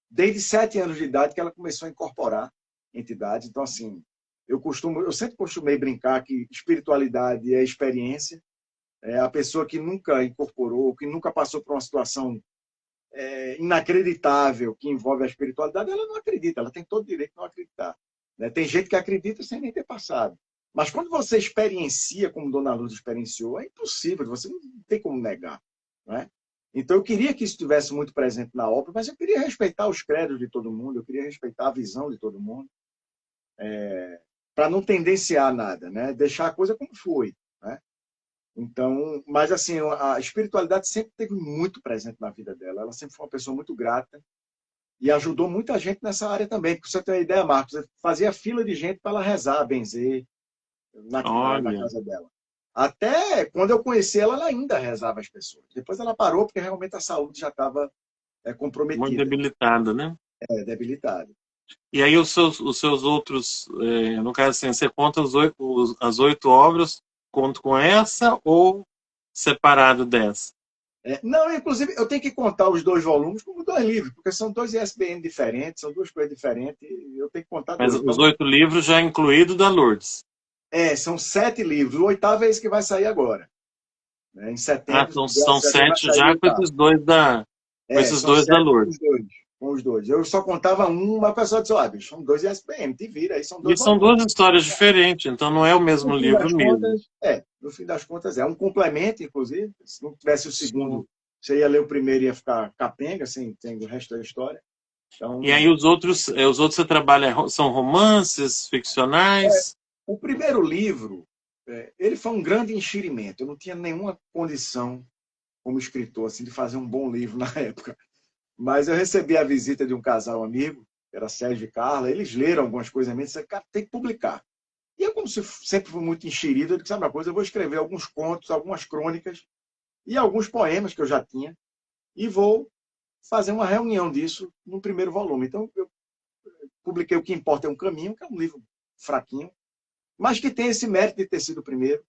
desde 7 anos de idade que ela começou a incorporar entidades. Então assim, eu sempre costumei brincar que espiritualidade é experiência. A pessoa que nunca incorporou, que nunca passou por uma situação inacreditável que envolve a espiritualidade, ela não acredita, ela tem todo o direito de não acreditar. Né? Tem gente que acredita sem nem ter passado. Mas quando você experiencia, como Dona Luz experienciou, é impossível, você não tem como negar. Não é? Então eu queria que isso estivesse muito presente na obra, mas eu queria respeitar os credos de todo mundo, eu queria respeitar a visão de todo mundo, para não tendenciar nada, né? Deixar a coisa como foi. Né? Então, mas assim, a espiritualidade sempre teve muito presente na vida dela. Ela sempre foi uma pessoa muito grata e ajudou muita gente nessa área também. Para você ter uma ideia, Marcos, fazia fila de gente para ela rezar, benzer na Olha, casa dela. Até quando eu conheci ela, ela ainda rezava as pessoas. Depois ela parou porque realmente a saúde já estava muito comprometida, debilitada, né? debilitada. E aí os seus outros, no caso assim, você conta as 8 obras, conto com essa ou separado dessa? Não, inclusive, eu tenho que contar os 2 volumes como 2 livros, porque são 2 ISBN diferentes, são 2 coisas diferentes, e eu tenho que contar Mas dois. os Então, 8 livros já incluído da Lourdes. são 7 livros. O oitavo é esse que vai sair agora. Né? Em Ah, setembro, dia são 7 vai sete sair o já com oitavo. com esses São dois da 7 Lourdes. com os dois. Eu só contava um, mas a pessoa disse, bicho, são 2 ISBN, te vira, aí são E dois são volumes. 2 histórias diferentes, então não é o No mesmo fim livro das mesmo. contas, no fim das contas é um complemento, inclusive. Se não tivesse o Sim. segundo, você ia ler o primeiro e ia ficar capenga, sem o resto da história. E Então, aí os outros você trabalha, são romances ficcionais? o primeiro livro, ele foi um grande enxerimento. Eu não tinha nenhuma condição, como escritor, assim, de fazer um bom livro na época. Mas eu recebi a visita de um casal amigo, que era Sérgio e Carla, eles leram algumas coisas minhas e disseram, cara, tem que publicar. E eu, como sempre fui muito enxerido, eu disse, sabe uma coisa, eu vou escrever alguns contos, algumas crônicas e alguns poemas que eu já tinha e vou fazer uma reunião disso no primeiro volume. Então, eu publiquei O Que Importa é um Caminho, que é um livro fraquinho, mas que tem esse mérito de ter sido o primeiro.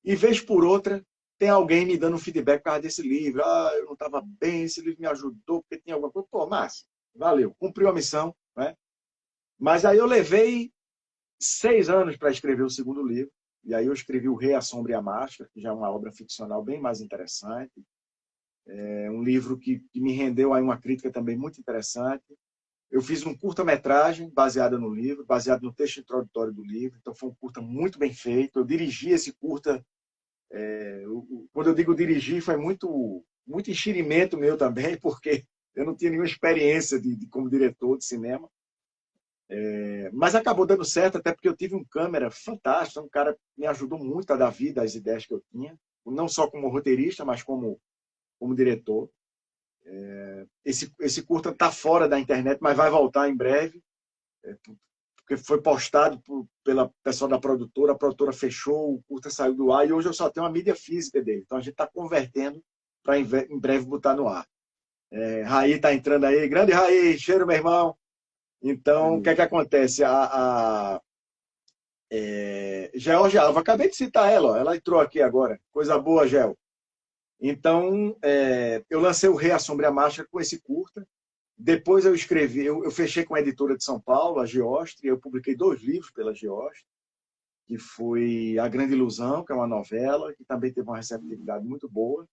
E, vez por outra, tem alguém me dando um feedback por causa desse livro. Eu não estava bem, esse livro me ajudou, porque tinha alguma coisa. Pô, massa, valeu, cumpriu a missão. Né? Mas aí eu levei 6 anos para escrever o segundo livro. E aí eu escrevi O Rei, a Sombra e a Máscara, que já é uma obra ficcional bem mais interessante. É um livro que me rendeu aí uma crítica também muito interessante. Eu fiz um curta-metragem baseado no livro, baseado no texto introdutório do livro. Então foi um curta muito bem feito. Eu dirigi esse curta. Quando eu digo dirigir, foi muito enxerimento meu também, porque eu não tinha nenhuma experiência como diretor de cinema. Mas acabou dando certo, até porque eu tive um câmera fantástico, um cara que me ajudou muito a dar vida às ideias que eu tinha, não só como roteirista, mas como diretor. Esse curta está fora da internet, mas vai voltar em breve, porque foi postado pela pessoa da produtora, a produtora fechou, o curta saiu do ar e hoje eu só tenho a mídia física dele. Então a gente está convertendo para em breve botar no ar. Raí está entrando aí, grande Raí, cheiro, meu irmão. Então, o que é que acontece? Georgia Alva, acabei de citar ela, ó, ela entrou aqui agora. Coisa boa, Gel. Então, eu lancei O Rei, a Sombra e a Máscara com esse curta. Depois eu escrevi, eu fechei com a editora de São Paulo, a Geostre, e eu publiquei 2 livros pela Geostre, que foi A Grande Ilusão, que é uma novela, que também teve uma receptividade muito boa.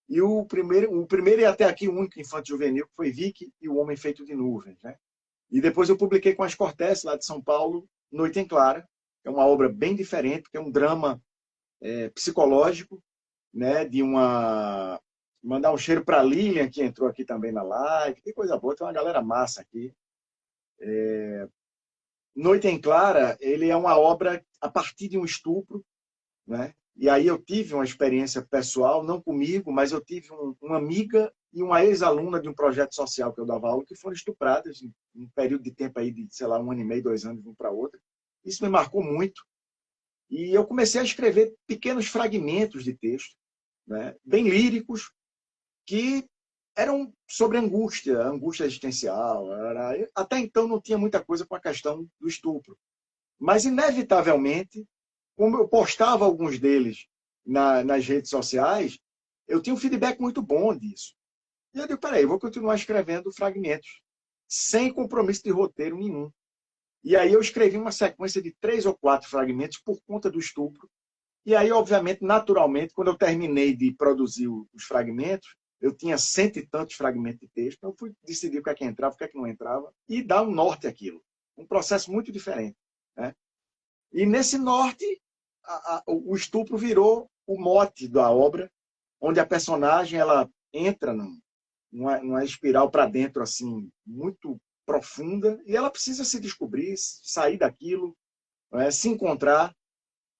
E o primeiro e até aqui o único infanto juvenil, que foi Vicky e o Homem Feito de Nuvens. Né? E depois eu publiquei com as Cortez, lá de São Paulo, Noite em Clara, que é uma obra bem diferente, que é um drama psicológico, né, de uma... Mandar um cheiro para a Lilian, que entrou aqui também na live. Que coisa boa, tem uma galera massa aqui. Noite em Clara, ele é uma obra a partir de um estupro, né? E aí eu tive uma experiência pessoal, não comigo, mas eu tive uma amiga e uma ex-aluna de um projeto social que eu dava aula, que foram estupradas em um período de tempo aí de, sei lá, 1 ano e meio, 2 anos, de um para outro. Isso me marcou muito. E eu comecei a escrever pequenos fragmentos de texto, né, bem líricos, que eram sobre angústia, angústia existencial. Até então não tinha muita coisa com a questão do estupro. Mas, inevitavelmente, como eu postava alguns deles nas redes sociais, eu tinha um feedback muito bom disso. E eu digo, peraí, eu vou continuar escrevendo fragmentos, sem compromisso de roteiro nenhum. E aí eu escrevi uma sequência de 3 ou 4 fragmentos por conta do estupro. E aí, obviamente, naturalmente, quando eu terminei de produzir os fragmentos, eu tinha 100 e tantos fragmentos de texto, então eu fui decidir o que é que entrava, o que é que não entrava, e dar um norte àquilo. Um processo muito diferente, né? E nesse norte, o estupro virou o mote da obra, onde a personagem ela entra numa espiral para dentro assim muito profunda e ela precisa se descobrir, sair daquilo, né, se encontrar.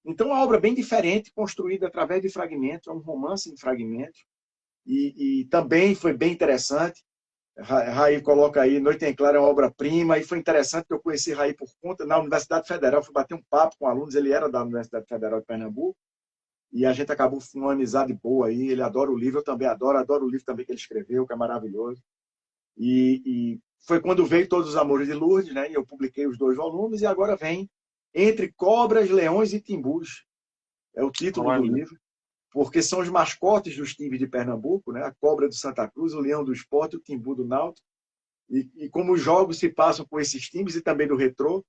Então, é uma obra bem diferente, construída através de fragmentos, é um romance em fragmentos, e também foi bem interessante. Raí coloca aí, Noite em Claro é uma obra-prima, e foi interessante que eu conheci Raí por conta, na Universidade Federal, fui bater um papo com alunos, ele era da Universidade Federal de Pernambuco, e a gente acabou com uma amizade boa aí, ele adora o livro, eu também adoro o livro também que ele escreveu, que é maravilhoso. E foi quando veio Todos os Amores de Lourdes, né? E eu publiquei os 2 volumes, e agora vem Entre Cobras, Leões e Timbus, é o título do Olha, livro, porque são os mascotes dos times de Pernambuco, né? A Cobra do Santa Cruz, o Leão do Sport, o Timbu do Náutico. E como os jogos se passam com esses times e também do Retrô,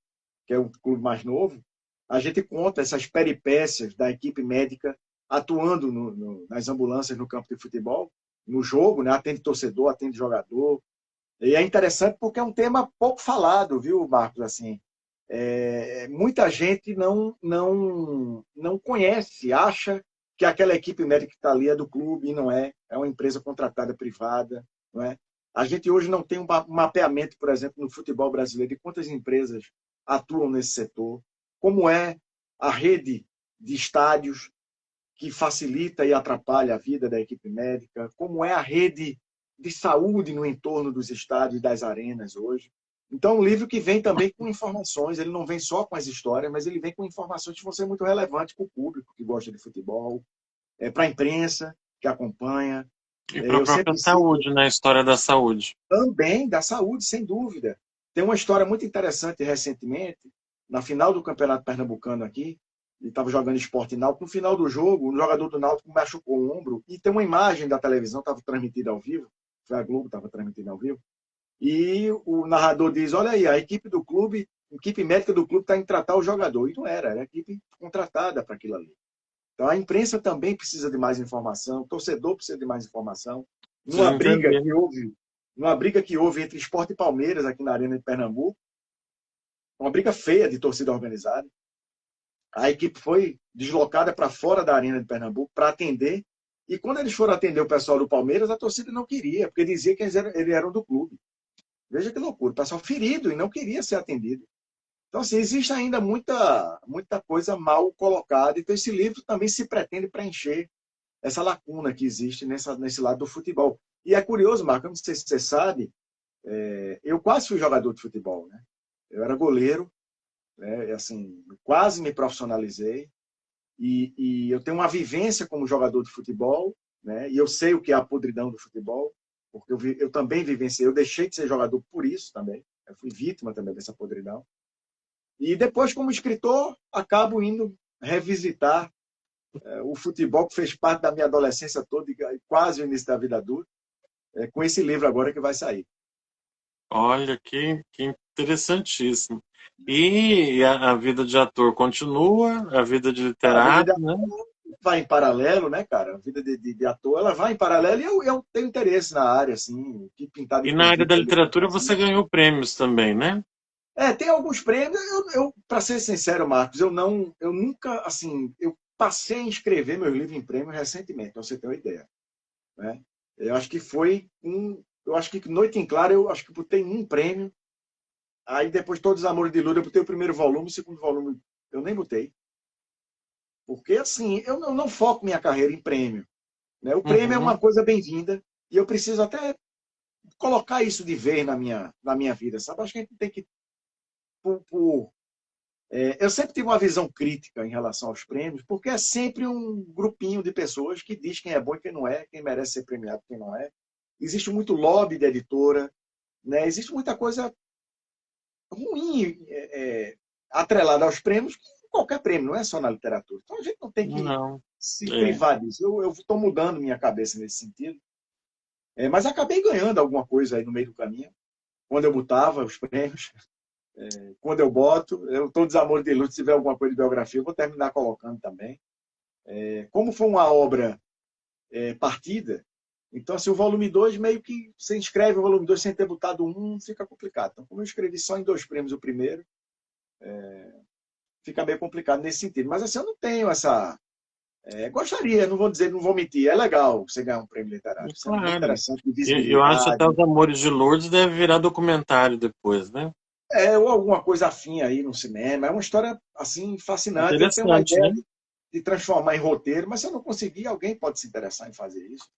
que é o clube mais novo, a gente conta essas peripécias da equipe médica atuando nas ambulâncias no campo de futebol, no jogo, né? Atende torcedor, atende jogador. E é interessante porque é um tema pouco falado, viu, Marcos? Assim, muita gente não conhece, acha que aquela equipe médica que está ali é do clube e não é. É uma empresa contratada privada, não é? A gente hoje não tem um mapeamento, por exemplo, no futebol brasileiro de quantas empresas atuam nesse setor, como é a rede de estádios que facilita e atrapalha a vida da equipe médica, como é a rede de saúde no entorno dos estádios e das arenas hoje. Então, um livro que vem também com informações, ele não vem só com as histórias, mas ele vem com informações que vão ser muito relevantes para o público que gosta de futebol, para a imprensa que acompanha. e para a Eu própria sempre cito saúde, né? A história da saúde. também da saúde, sem dúvida. Tem uma história muito interessante recentemente, na final do Campeonato Pernambucano aqui, ele estava jogando Sport e Náutico, no final do jogo, um jogador do Náutico machucou o ombro, e tem uma imagem da televisão, estava transmitida ao vivo, foi a Globo, estava transmitida ao vivo, e o narrador diz, olha aí, a equipe do clube, a equipe médica do clube está indo tratar o jogador. E não era a equipe contratada para aquilo ali. Então a imprensa também precisa de mais informação, o torcedor precisa de mais informação. Precisa Numa briga entender. que houve, numa briga que houve entre Sport e Palmeiras aqui na Arena de Pernambuco, uma briga feia de torcida organizada, a equipe foi deslocada para fora da Arena de Pernambuco para atender, e quando eles foram atender o pessoal do Palmeiras, a torcida não queria, porque dizia que eles eram do clube. Veja que loucura, o pessoal ferido e não queria ser atendido. Então, assim, existe ainda muita coisa mal colocada. Então, esse livro também se pretende preencher essa lacuna que existe nesse lado do futebol. E é curioso, Marco, eu não sei se você sabe, eu quase fui jogador de futebol, né? Eu era goleiro, né? Assim, quase me profissionalizei. E eu tenho uma vivência como jogador de futebol, né? E eu sei o que é a podridão do futebol, porque eu também vivenciei. Eu deixei de ser jogador por isso também. Eu fui vítima também dessa podridão. E depois, como escritor, acabo indo revisitar o futebol que fez parte da minha adolescência toda e quase o início da vida adulta, com esse livro agora que vai sair. Olha, que interessantíssimo. E a vida de ator continua, a vida de A vida de literato, né? ator vai em paralelo, né, cara? A vida de ator, ela vai em paralelo e eu tenho interesse na área, assim, que pintar de E na área convite da também para literatura fazer. você ganhou prêmios também, né? Tem alguns prêmios. Para ser sincero, Marcos, eu nunca, assim, eu passei a inscrever meus livros em prêmio recentemente, pra você ter uma ideia, né? Eu acho que eu acho que Noite em Claro, eu acho que botei um prêmio. Aí depois Todos os Amores de Lula, eu botei o primeiro volume, o segundo volume eu nem botei. Porque, assim, eu não foco minha carreira em prêmio, né? O prêmio é Uhum. uma coisa bem-vinda e eu preciso até colocar isso de vez na minha vida, sabe? Acho que a gente tem que, eu sempre tive uma visão crítica em relação aos prêmios, porque é sempre um grupinho de pessoas que diz quem é bom e quem não é, quem merece ser premiado e quem não é. Existe muito lobby de editora, né? Existe muita coisa ruim atrelada aos prêmios, qualquer prêmio, não é só na literatura. Então a gente não tem que Não. se É. privar disso. Eu estou mudando minha cabeça nesse sentido. Mas acabei ganhando alguma coisa aí no meio do caminho, quando eu botava os prêmios. Quando eu boto, eu estou desamor de luz, se tiver alguma coisa de biografia, eu vou terminar colocando também. Como foi uma obra partida, então assim, o volume 2 meio que você escreve o volume 2 sem ter botado um, fica complicado. Então, como eu escrevi só em 2 prêmios o primeiro, fica meio complicado nesse sentido. Mas assim, eu não tenho essa. Gostaria, não vou dizer, não vou mentir, é legal você ganhar um prêmio literário, isso é muito Claro. interessante, de Eu acho até visibilidade, Os Amores de Lourdes deve virar documentário depois, né? ou alguma coisa afim aí no cinema. É uma história assim fascinante. Eu tenho uma Interessante, ideia né? de transformar em roteiro, mas se eu não conseguir, alguém pode se interessar em fazer isso.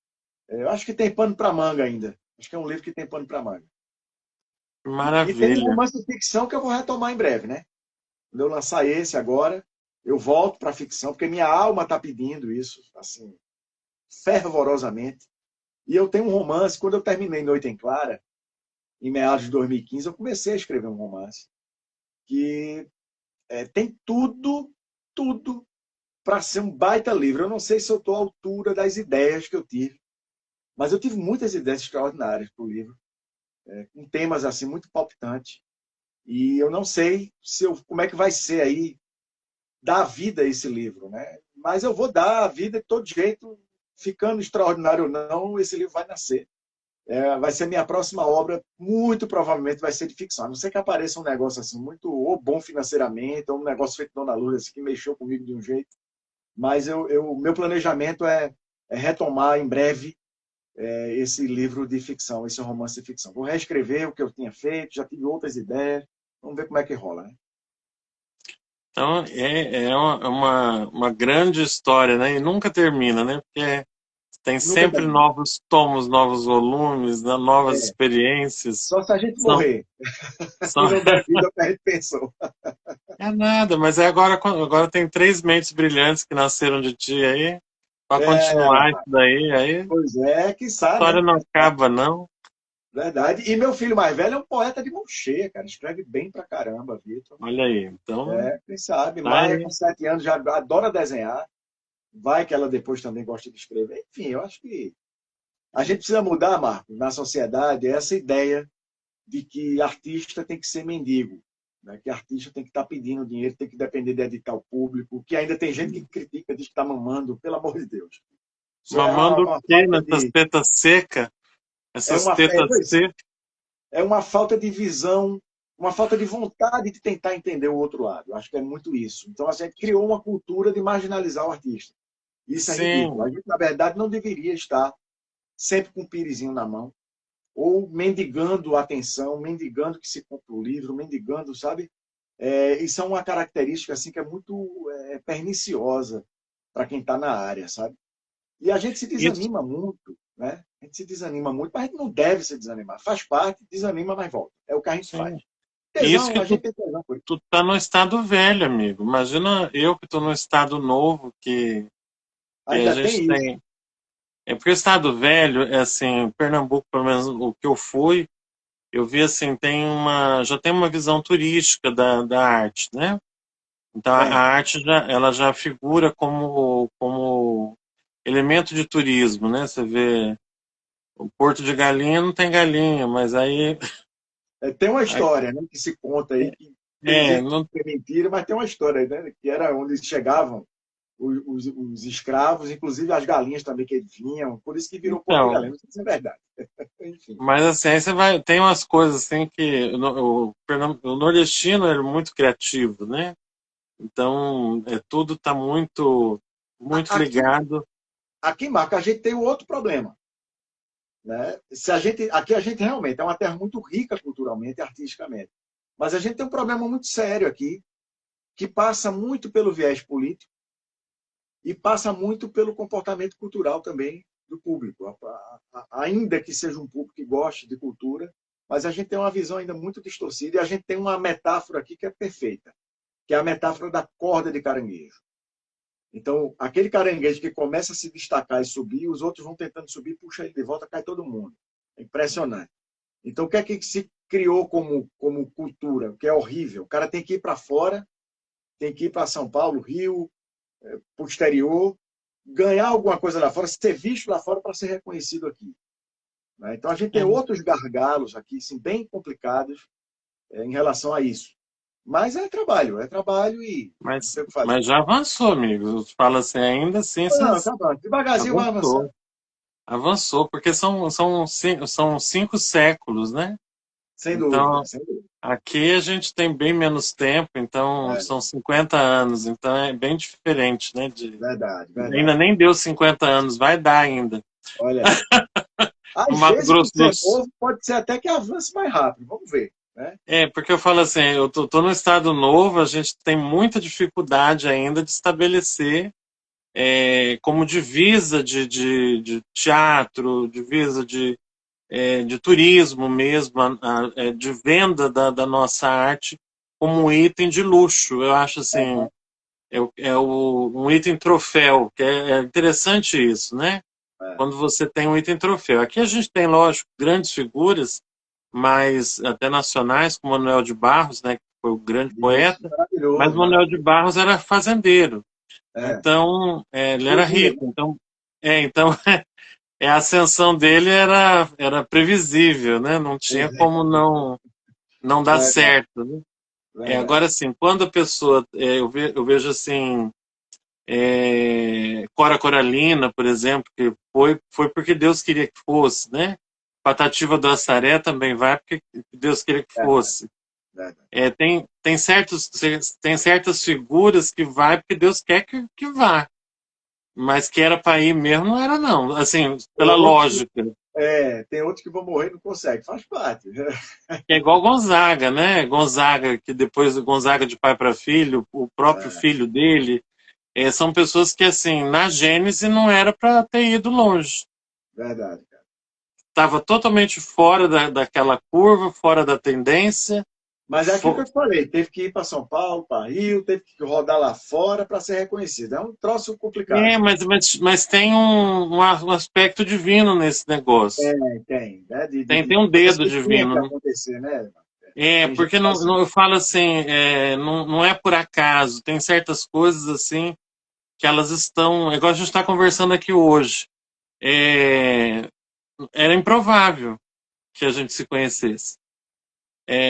Eu acho que tem pano para manga ainda. Acho que é um livro que tem pano para manga. E tem um Maravilha. romance de ficção que eu vou retomar em breve, né? Quando eu lançar esse agora, eu volto para a ficção, porque minha alma está pedindo isso, assim, fervorosamente. E eu tenho um romance, quando eu terminei Noite em Clara, em meados de 2015, eu comecei a escrever um romance que tem tudo, tudo para ser um baita livro. Eu não sei se eu estou à altura das ideias que eu tive, mas eu tive muitas ideias extraordinárias para o livro, com temas assim muito palpitantes. E eu não sei como é que vai ser aí dar vida a esse livro, né? Mas eu vou dar a vida de todo jeito, ficando extraordinário ou não, esse livro vai nascer. Vai ser minha próxima obra, muito provavelmente vai ser de ficção. A não ser que apareça um negócio assim muito ou bom financeiramente, ou um negócio feito Dona Lourdes assim, que mexeu comigo de um jeito. Mas meu planejamento é retomar em breve esse livro de ficção, esse romance de ficção. Vou reescrever o que eu tinha feito, já tive outras ideias. Vamos ver como é que rola, né? Então, uma grande história, né? E nunca termina, né? Porque tem Nunca sempre termina. novos tomos, novos volumes, né? Novas É, experiências. só se a gente São, morrer e são... não der vida ao que a gente pensou. É nada, mas agora tem três mentes brilhantes que nasceram de ti aí, para É, continuar isso daí, aí a pois é, quiçá, história né? não acaba, não. Verdade. E meu filho mais velho é um poeta de mão cheia, cara. Escreve bem pra caramba, Vitor. Olha aí, então, Quem sabe? tá Maia, com aí. 7 anos, já adora desenhar. Vai que ela depois também gosta de escrever. Enfim, eu acho que a gente precisa mudar, Marco, na sociedade, essa ideia de que artista tem que ser mendigo, né? Que artista tem que estar pedindo dinheiro, tem que depender de edital público, que ainda tem gente que critica, diz que está mamando, pelo amor de Deus. Isso é Mamando o uma quê falta nessas de. tetas secas? É Essas uma, tetas pois secas? é uma falta de visão, uma falta de vontade de tentar entender o outro lado. Eu acho que é muito isso. Então a gente criou uma cultura de marginalizar o artista. Isso é ridículo. A Sim, gente, na verdade, não deveria estar sempre com um pirizinho na mão, ou mendigando atenção, mendigando que se compre o livro, mendigando, sabe? Isso é uma característica assim que é muito perniciosa para quem está na área, sabe? E a gente se isso, desanima muito, né? A gente se desanima muito, mas a gente não deve se desanimar. Faz parte, desanima, mas volta. É o que a gente faz. sim. Isso Tesão, que a gente tem tesão por isso. tu tá no estado velho, amigo. Imagina eu que tô no estado novo, que a Ainda gente tem isso. tem. É porque o estado velho, é assim, Pernambuco, pelo menos o que eu fui, eu vi assim, já tem uma visão turística da arte, né? Então a Tem. arte ela já figura como elemento de turismo, né? Você vê o Porto de Galinha não tem galinha, mas aí Tem uma história, né, que se conta aí, que tem gente não, que é mentira, mas tem uma história, né, que era onde chegavam os escravos, inclusive as galinhas também que vinham, por isso que virou Porto de então, Galinha. Não sei se é verdade. Enfim. mas assim, aí você vai, tem umas coisas assim que o nordestino é muito criativo, né? Então, tudo está muito Aqui, ligado. aqui, Marco, a gente tem um outro problema. Né? Aqui a gente realmente é uma terra muito rica culturalmente e artisticamente. Mas a gente tem um problema muito sério aqui, que passa muito pelo viés político, e passa muito pelo comportamento cultural também do público, ainda que seja um público que goste de cultura, mas a gente tem uma visão ainda muito distorcida e a gente tem uma metáfora aqui que é perfeita, que é a metáfora da corda de caranguejo. Então, aquele caranguejo que começa a se destacar e subir, os outros vão tentando subir, puxa ele de volta, cai todo mundo. É impressionante. Então, o que é que se criou como cultura? O que é horrível. O cara tem que ir para fora, tem que ir para São Paulo, Rio, para o exterior, ganhar alguma coisa lá fora, ser visto lá fora para ser reconhecido aqui. Então, a gente tem outros gargalos aqui, assim, bem complicados em relação a isso. Mas é trabalho e não sei o que fazer. Mas já avançou, amigo. Fala assim, ainda assim, Não, tá bom. Devagarzinho vai avançar. Avançou, porque são 5 séculos, né? Sem então, dúvida, sem dúvida. Aqui a gente tem bem menos tempo, então são 50 anos, então é bem diferente, né? Verdade. Ainda nem deu 50 anos, vai dar ainda. Olha, às Mato vezes, Grosso do Sul pode ser até que avance mais rápido, vamos ver. Né? Porque eu falo assim, eu tô no estado novo, a gente tem muita dificuldade ainda de estabelecer como divisa de teatro, divisa de turismo mesmo, de venda da nossa arte como um item de luxo. Eu acho assim, um item troféu, que é interessante isso, né? Quando você tem um item troféu. Aqui a gente tem, lógico, grandes figuras, mas até nacionais, como Manuel de Barros, né, que foi o grande poeta, mas Manuel de Barros era fazendeiro. Então, ele era rico. Então a ascensão dele era previsível, né? Não tinha como não dar certo. Né? Agora, assim, quando a pessoa... eu vejo, assim, Cora Coralina, por exemplo, que foi porque Deus queria que fosse, né? Patativa do Assaré também vai porque Deus queria que fosse. Tem certas figuras que vai porque Deus quer que vá. Mas que era para ir mesmo, não era não. Assim, pela lógica. Tem outros que vão morrer e não conseguem. Faz parte. É igual Gonzaga, né? Gonzaga, que depois Gonzaga de pai para filho, o próprio filho dele, são pessoas que, assim, na Gênese não era para ter ido longe. Verdade, cara. Estava totalmente fora daquela curva, fora da tendência. Mas é aquilo que eu te falei, teve que ir para São Paulo, para Rio, teve que rodar lá fora para ser reconhecido. É um troço complicado. Mas tem um aspecto divino nesse negócio. Tem. Né? Tem um dedo divino. Que acontecer, né? Porque eu falo assim, não é por acaso. Tem certas coisas assim que elas estão... Igual a gente está conversando aqui hoje. Era improvável que a gente se conhecesse.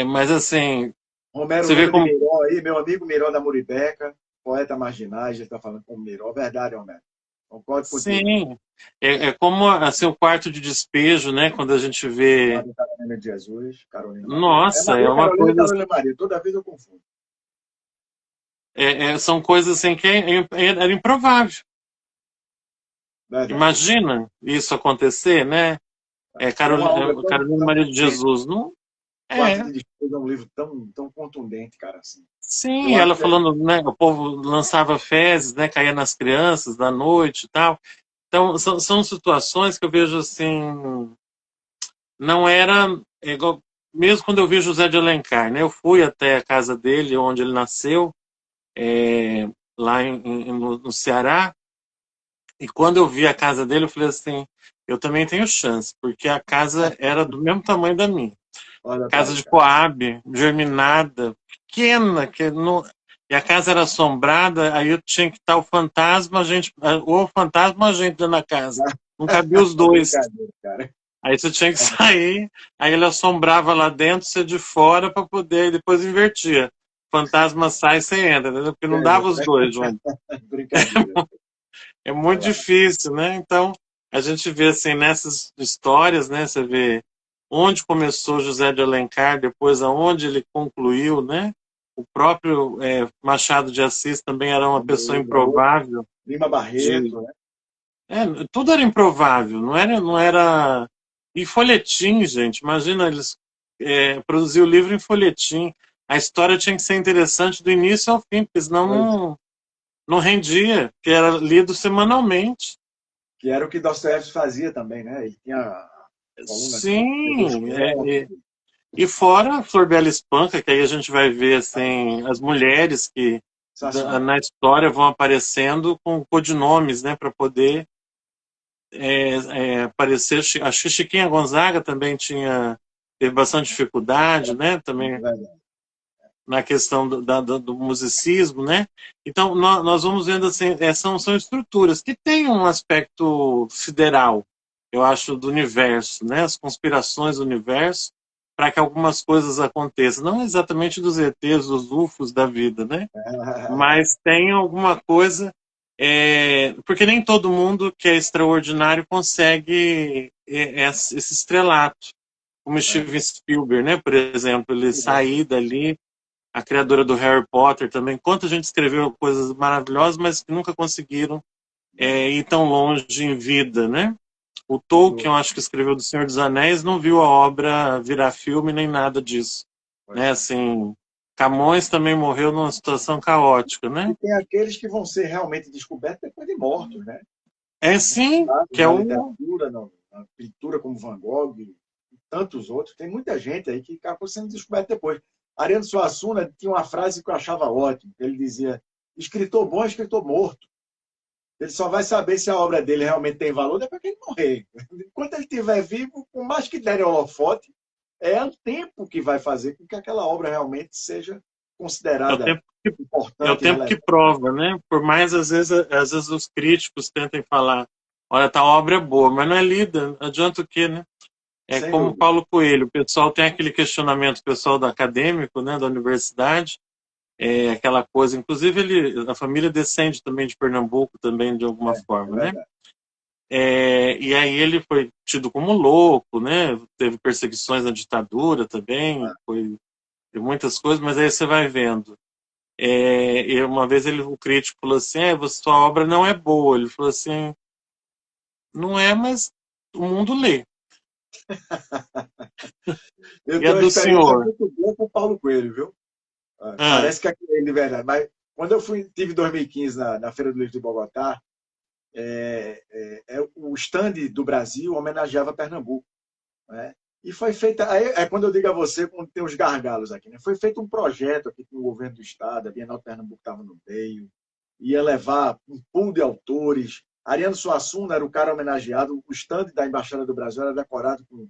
Mas assim... Romero você vê como... Miró aí, meu amigo Miró da Muribeca, poeta marginal, a gente está falando com o Miró. Verdade, Romero. Concordo contigo. Sim. É como assim, o quarto de despejo, né? Quando a gente vê... Carolina de Jesus, Carolina Maria. Nossa, é uma coisa... Carolina Maria, toda vez eu confundo. São coisas assim que era improvável. Verdade. Imagina isso acontecer, né? Carolina Maria de Jesus, não? Quarto de Despejo é um livro tão contundente, cara, assim. Sim, ela falando, né? O povo lançava fezes, né? Caía nas crianças da noite e tal. Então, são situações que eu vejo assim, não era igual, mesmo quando eu vi José de Alencar, né? Eu fui até a casa dele, onde ele nasceu, lá no Ceará, e quando eu vi a casa dele, eu falei assim, eu também tenho chance, porque a casa era do mesmo tamanho da minha. Casa de Coab, germinada, pequena, e a casa era assombrada, aí eu tinha que estar o fantasma, ou o fantasma, a gente dentro da casa. Não cabia os dois. Aí você tinha que sair, aí ele assombrava lá dentro, você de fora para poder, depois invertia. Fantasma sai, você entra, entendeu? Porque não dava os dois juntos. É muito difícil, né? Então, a gente vê assim, nessas histórias, né? Você vê onde começou José de Alencar, depois aonde ele concluiu, né? O próprio Machado de Assis também era uma pessoa improvável. Lima Barreto, né? Tudo era improvável, não era... E folhetim, gente, imagina eles produzir o livro em folhetim. A história tinha que ser interessante do início ao fim, porque senão não rendia, que era lido semanalmente. Que era o que Dostoiévski fazia também, né? Ele tinha a coluna dele, escreveu os Sim, contos. e fora a Flor Bela Espanca, que aí a gente vai ver assim, as mulheres que Sensacional. na história vão aparecendo com codinomes, né, para poder aparecer. A Chiquinha Gonzaga também teve bastante dificuldade, né, também Verdade. na questão do musicismo, né? Então, nós vamos vendo assim, são estruturas que têm um aspecto sideral, eu acho, do universo, né? As conspirações do universo para que algumas coisas aconteçam. Não exatamente dos ETs, dos UFOs da vida, né? Mas tem alguma coisa... porque nem todo mundo que é extraordinário consegue esse estrelato. Como Steven Spielberg, né? Por exemplo, ele sair dali, a criadora do Harry Potter também. Quanta gente escreveu coisas maravilhosas, mas que nunca conseguiram ir tão longe em vida, né? O Sem Tolkien, eu dúvida. acho que escreveu do Senhor dos Anéis, não viu a obra virar filme nem nada disso, Pois né? é. Assim, Camões também morreu numa situação caótica, E né? tem aqueles que vão ser realmente descobertos depois de mortos, né? É sim, que é Na o literatura, na pintura, como Van Gogh e tantos outros. Tem muita gente aí que acabou sendo descoberta depois. Ariano Suassuna tinha uma frase que eu achava ótima. Ele dizia: escritor bom é escritor morto. Ele só vai saber se a obra dele realmente tem valor depois que ele morrer. Enquanto ele estiver vivo, por mais que derem holofote, é o tempo que vai fazer com que aquela obra realmente seja é o considerada tempo que, é o importante e tempo que relevante. prova, né? Por mais às vezes os críticos tentem falar, olha, tal obra é boa, mas não é lida, adianta o quê, né? É Sem como dúvida. Paulo Coelho, o pessoal tem aquele questionamento, o pessoal do acadêmico, né, da universidade, aquela coisa, inclusive a família descende também de Pernambuco, também de alguma É forma, né? verdade. E aí ele foi tido como louco, né? Teve perseguições na ditadura também, teve muitas coisas, mas aí você vai vendo. E uma vez o crítico falou assim, sua obra não é boa. Ele falou assim, não é, mas o mundo lê. Eu E é tenho uma do experiência senhor. muito boa com o Paulo Coelho, viu? Ah, Parece que é ele de verdade. Mas quando eu tive em 2015 na Feira do Livro de Bogotá, o stand do Brasil homenageava Pernambuco. Né? E foi feita. Aí, é quando eu digo a você, quando tem os gargalos aqui, né? Foi feito um projeto aqui com o governo do estado, a Bienal de Pernambuco estava no meio, ia levar um pool de autores. Ariano Suassuna era o cara homenageado, o stand da Embaixada do Brasil era decorado com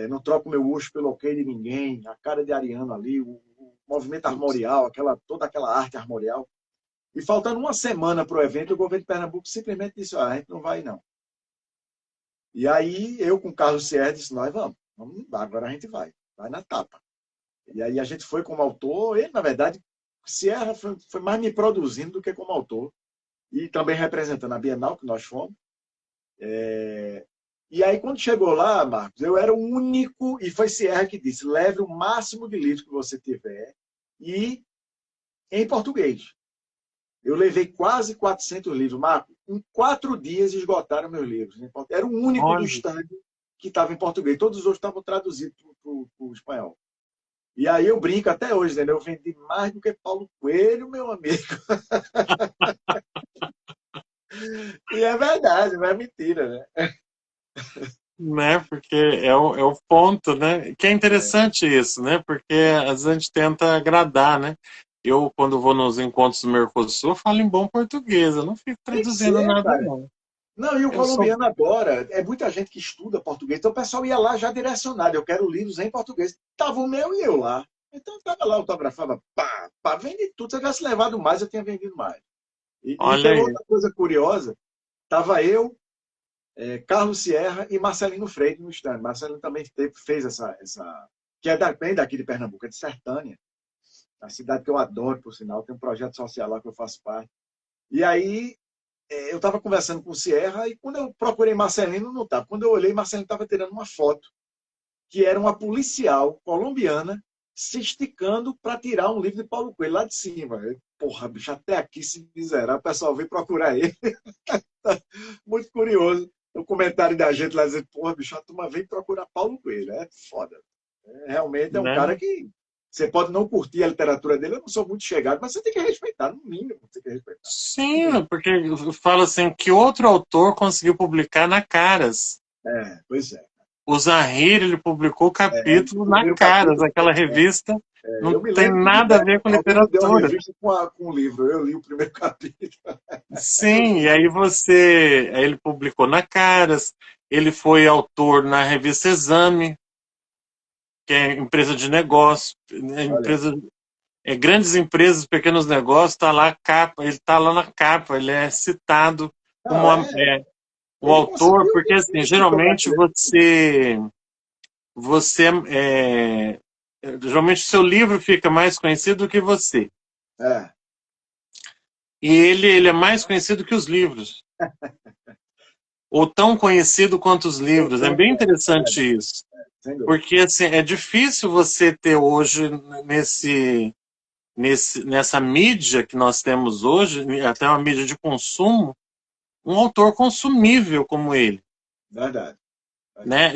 Não Troco Meu Urso pelo Ok de Ninguém, a cara de Ariano ali, o movimento putz, armorial, toda aquela arte armorial. E faltando uma semana para o evento, o governo de Pernambuco simplesmente disse: a gente não vai, não. E aí eu com o Carlos Sierra disse: nós vamos, agora a gente vai na tapa. E aí a gente foi como autor, ele, na verdade, Sierra foi mais me produzindo do que como autor, e também representando a Bienal, que nós fomos. E aí, quando chegou lá, Marcos, eu era o único, e foi Sierra que disse: leve o máximo de livros que você tiver, e em português. Eu levei quase 400 livros, Marcos. Em 4 dias esgotaram meus livros. Era o único do olha, stand que estava em português. Todos os outros estavam traduzidos para o espanhol. E aí eu brinco até hoje, né? Eu vendi mais do que Paulo Coelho, meu amigo. E é verdade, não é mentira, né? né? Porque é o ponto, né? Que é É. interessante isso, né? Porque às vezes a gente tenta agradar, né? Eu, quando vou nos encontros do Mercosul, falo em bom português, eu não fico Tem que traduzindo ser, nada, cara. não. Não, e o Eu sou. colombiano agora, é muita gente que estuda português, então o pessoal ia lá já direcionado, eu quero livros em português. Tava o meu e eu lá. Então eu tava lá, autografava, pá, pá, vende tudo. Se eu tivesse levado mais, eu tinha vendido mais. E Olha tem aí. outra coisa curiosa, tava eu, Carlos Sierra e Marcelino Freire no stand. Marcelino também fez essa que é bem daqui de Pernambuco, é de Sertânia, a cidade que eu adoro, por sinal, tem um projeto social lá que eu faço parte. E aí eu estava conversando com o Sierra e quando eu procurei Marcelino, não estava. Quando eu olhei, Marcelino estava tirando uma foto, que era uma policial colombiana se esticando para tirar um livro de Paulo Coelho lá de cima. Porra, bicho, até aqui se miserável, o pessoal veio procurar ele. Muito curioso. O comentário da gente lá dizendo: porra, bicho, a turma veio procurar Paulo Coelho. É foda. Realmente é um cara Né? que Você pode não curtir a literatura dele, eu não sou muito chegado, mas você tem que respeitar, no mínimo, você tem que respeitar. Sim, porque fala assim, que outro autor conseguiu publicar na Caras. Pois é. O Zahir, ele publicou o capítulo na Primeiro Caras, capítulo. aquela revista não Eu me tem lembro que nada a ver com alguém me deu uma literatura. revista com um livro, eu li o primeiro capítulo. Sim, e aí aí ele publicou na Caras, ele foi autor na revista Exame, que é empresa de negócio, empresa, grandes empresas, pequenos negócios, tá lá a capa, ele está lá na capa, ele é citado como Não, o ele autor, conseguiu porque um assim, escritor geralmente brasileiro. você geralmente seu livro fica mais conhecido do que você. É, E ele é mais conhecido que os livros. Ou tão conhecido quanto os livros. É então, bem é interessante verdade, isso. sem dúvida. Porque assim, é difícil você ter hoje, nessa mídia que nós temos hoje, até uma mídia de consumo, um autor consumível como ele. Verdade. Né?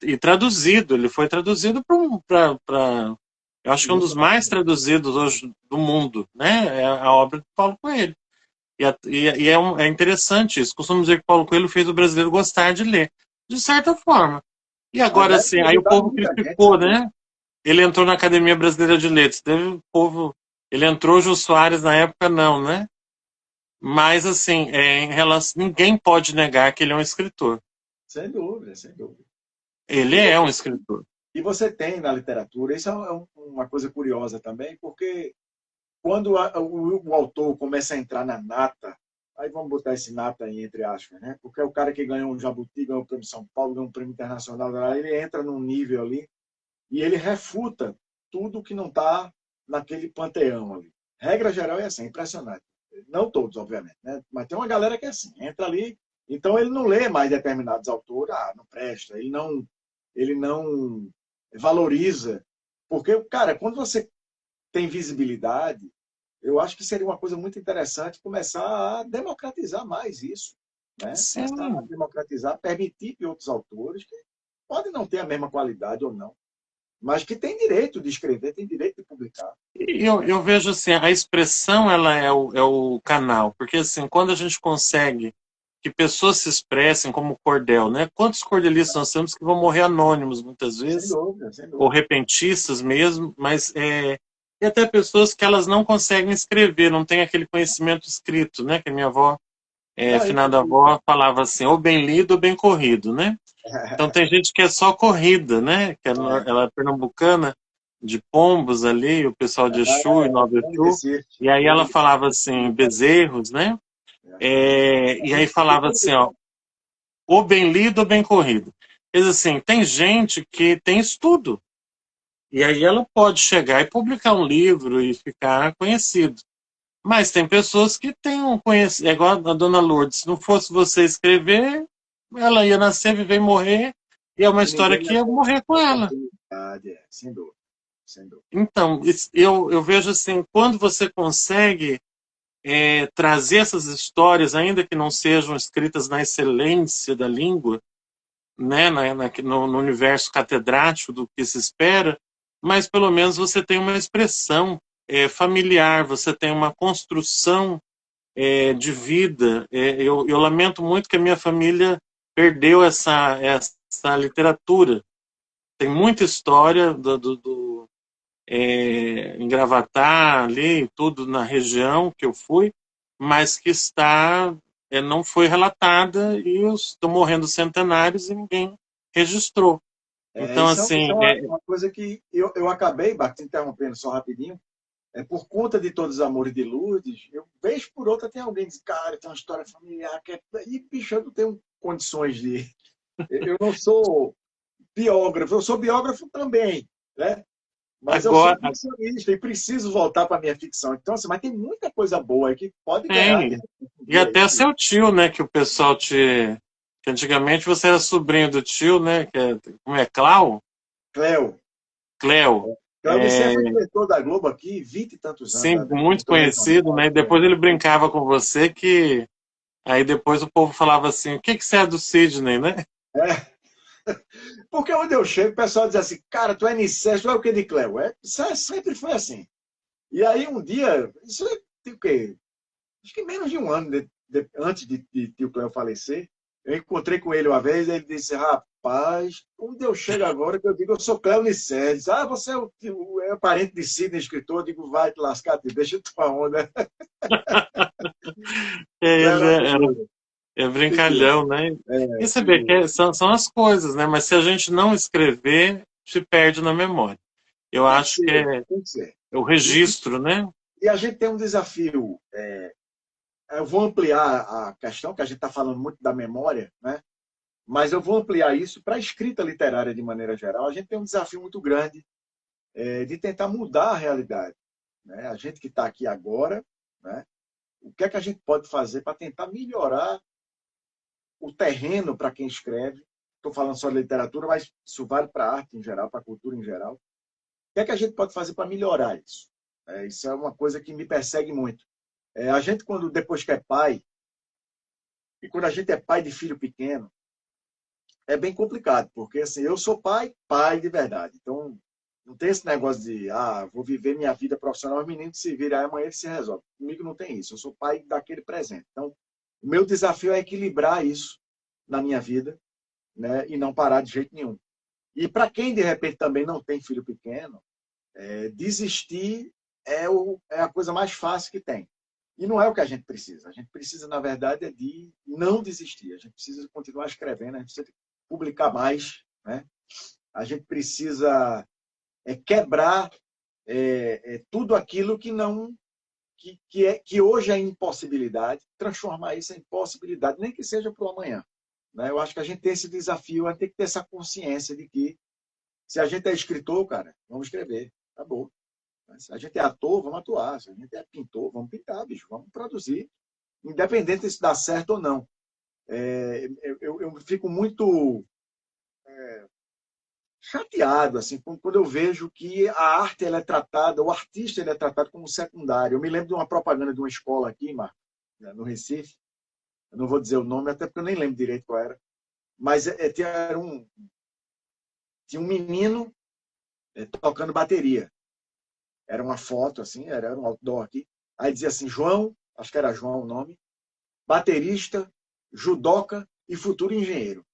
E traduzido. Ele foi traduzido para. Eu acho que é um dos mais traduzidos hoje do mundo. Né? É a obra de Paulo Coelho. É interessante isso. Costumo dizer que Paulo Coelho fez o brasileiro gostar de ler, de certa forma. E agora, Deve assim, ter aí o ajudado povo muita gente, criticou, sem dúvida. né? Ele entrou na Academia Brasileira de Letras. Teve o povo. Ele entrou, Jô Soares na época não, né? Mas, assim, em relação, ninguém pode negar que ele é um escritor. Sem dúvida, sem dúvida. Ele E é você, um escritor. e você tem na literatura, isso é uma coisa curiosa também, porque quando o autor começa a entrar na nata, aí vamos botar esse nata aí entre aspas, né? Porque é o cara que ganhou um Jabuti, ganhou o prêmio São Paulo, ganhou um prêmio internacional, aí ele entra num nível ali e ele refuta tudo que não está naquele panteão ali. Regra geral é assim, impressionante. Não todos, obviamente, né? Mas tem uma galera que é assim, entra ali, então ele não lê mais determinados autores, não presta, ele não valoriza, porque, cara, quando você tem visibilidade, eu acho que seria uma coisa muito interessante começar a democratizar mais isso, né? Começar a Sim. democratizar, permitir que outros autores, que podem não ter a mesma qualidade ou não, mas que têm direito de escrever, têm direito de publicar. E eu vejo assim, a expressão ela é o canal, porque assim, quando a gente consegue que pessoas se expressem como cordel, né? Quantos cordelistas nós temos que vão morrer anônimos muitas Sem vezes, dúvida, sem ou dúvida. repentistas mesmo, mas e até pessoas que elas não conseguem escrever, não têm aquele conhecimento escrito, né? Que a minha avó, Não, finada avó, falava assim, ou bem lido ou bem corrido, né? Então tem gente que é só corrida, né? Que ela é pernambucana, de Pombos ali, o pessoal de Exu e Nova Grande Exu. Recife, E aí ela grande falava assim, Bezerros, né? E aí falava assim, ó, ou bem lido ou bem corrido. Quer dizer assim, tem gente que tem estudo. E aí ela pode chegar e publicar um livro e ficar conhecido. Mas tem pessoas que têm um conhecimento, é igual a Dona Lourdes, se não fosse você escrever, ela ia nascer, viver e morrer, e é uma e história ninguém que ia ia ter morrer com ela. oportunidade, sem dúvida, sem dúvida. Então, eu vejo assim, quando você consegue trazer essas histórias, ainda que não sejam escritas na excelência da língua, né, no universo catedrático do que se espera, mas pelo menos você tem uma expressão familiar, você tem uma construção de vida. Eu lamento muito que a minha família perdeu essa literatura. Tem muita história em Gravatá, ali, tudo na região que eu fui, mas que não foi relatada e estão morrendo centenários e ninguém registrou. Então, Isso é assim, uma coisa que eu acabei, Bart, interrompendo só rapidinho, por conta de Todos os Amores de Lourdes, eu, vez por outra, tem alguém que diz, cara, tem uma história familiar, e, bicho, eu não tenho condições de... Eu não sou biógrafo, eu sou biógrafo também, né? Mas eu sou agora ficcionista e preciso voltar para a minha ficção. Então, assim, mas tem muita coisa boa aí que pode ganhar tem. desse E dia até aí. seu tio, né, que o pessoal que antigamente você era sobrinho do tio, né, como é, Clau? Cléo. Cleo. Cléo Messias foi diretor da Globo aqui 20 e tantos anos, Sim, muito diretor conhecido, regional. né? E depois ele brincava com você que aí depois o povo falava assim, o que que você é do Sidney, né? É, Porque onde eu chego, o pessoal diz assim, cara, tu é Nicésio, tu é o que de Cléo? Sempre foi assim. E aí um dia, isso é o quê? Acho que menos de um ano antes de tio Cléo falecer, eu encontrei com ele uma vez, ele disse, rapaz, onde eu chego agora que eu digo, eu sou Cléo Nicésio. Ah, você é parente de Sidney, escritor. Eu digo, vai te lascar, deixa tua onda. Cléo Ele era era, figura. é Figura. brincalhão, né? E você vê Figura. que são as coisas, né? Mas se a gente não escrever, se perde na memória. Eu Tem que acho que ser, é tem que ser. o E, registro, né? e a gente tem um desafio. Eu vou ampliar a questão, que a gente está falando muito da memória, né? Mas eu vou ampliar isso para a escrita literária de maneira geral. A gente tem um desafio muito grande de tentar mudar a realidade. Né? A gente que está aqui agora, né? O que é que a gente pode fazer para tentar melhorar o terreno para quem escreve? Estou falando só de literatura, mas isso vale para a arte em geral, para a cultura em geral. O que é que a gente pode fazer para melhorar isso? Isso é uma coisa que me persegue muito. A gente, quando depois que é pai, e quando a gente é pai de filho pequeno, é bem complicado, porque assim, eu sou pai, pai de verdade. Então, não tem esse negócio de, vou viver minha vida profissional, os meninos se viram, aí amanhã ele se resolve. Comigo não tem isso, eu sou pai daquele presente. Então, o meu desafio é equilibrar isso na minha vida, né, e não parar de jeito nenhum. E para quem, de repente, também não tem filho pequeno, desistir é a coisa mais fácil que tem. E não é o que a gente precisa. A gente precisa, na verdade, de não desistir. A gente precisa continuar escrevendo, a gente precisa publicar mais, né? A gente precisa quebrar tudo aquilo que não que hoje é impossibilidade, transformar isso em possibilidade, nem que seja para o amanhã. Né? Eu acho que a gente tem esse desafio, a gente tem que ter essa consciência de que se a gente é escritor, cara, vamos escrever, acabou. Se a gente é ator, vamos atuar. Se a gente é pintor, vamos pintar, bicho, vamos produzir, independente se dá certo ou não. Eu fico muito chateado assim quando eu vejo que a arte ela é tratada, o artista ele é tratado como secundário. Eu me lembro de uma propaganda de uma escola aqui, Marco, no Recife. Eu não vou dizer o nome, até porque eu nem lembro direito qual era. Mas tinha um menino tocando bateria. Era uma foto, assim, era um outdoor aqui. Aí dizia assim, João, acho que era João o nome, baterista, judoca e futuro engenheiro.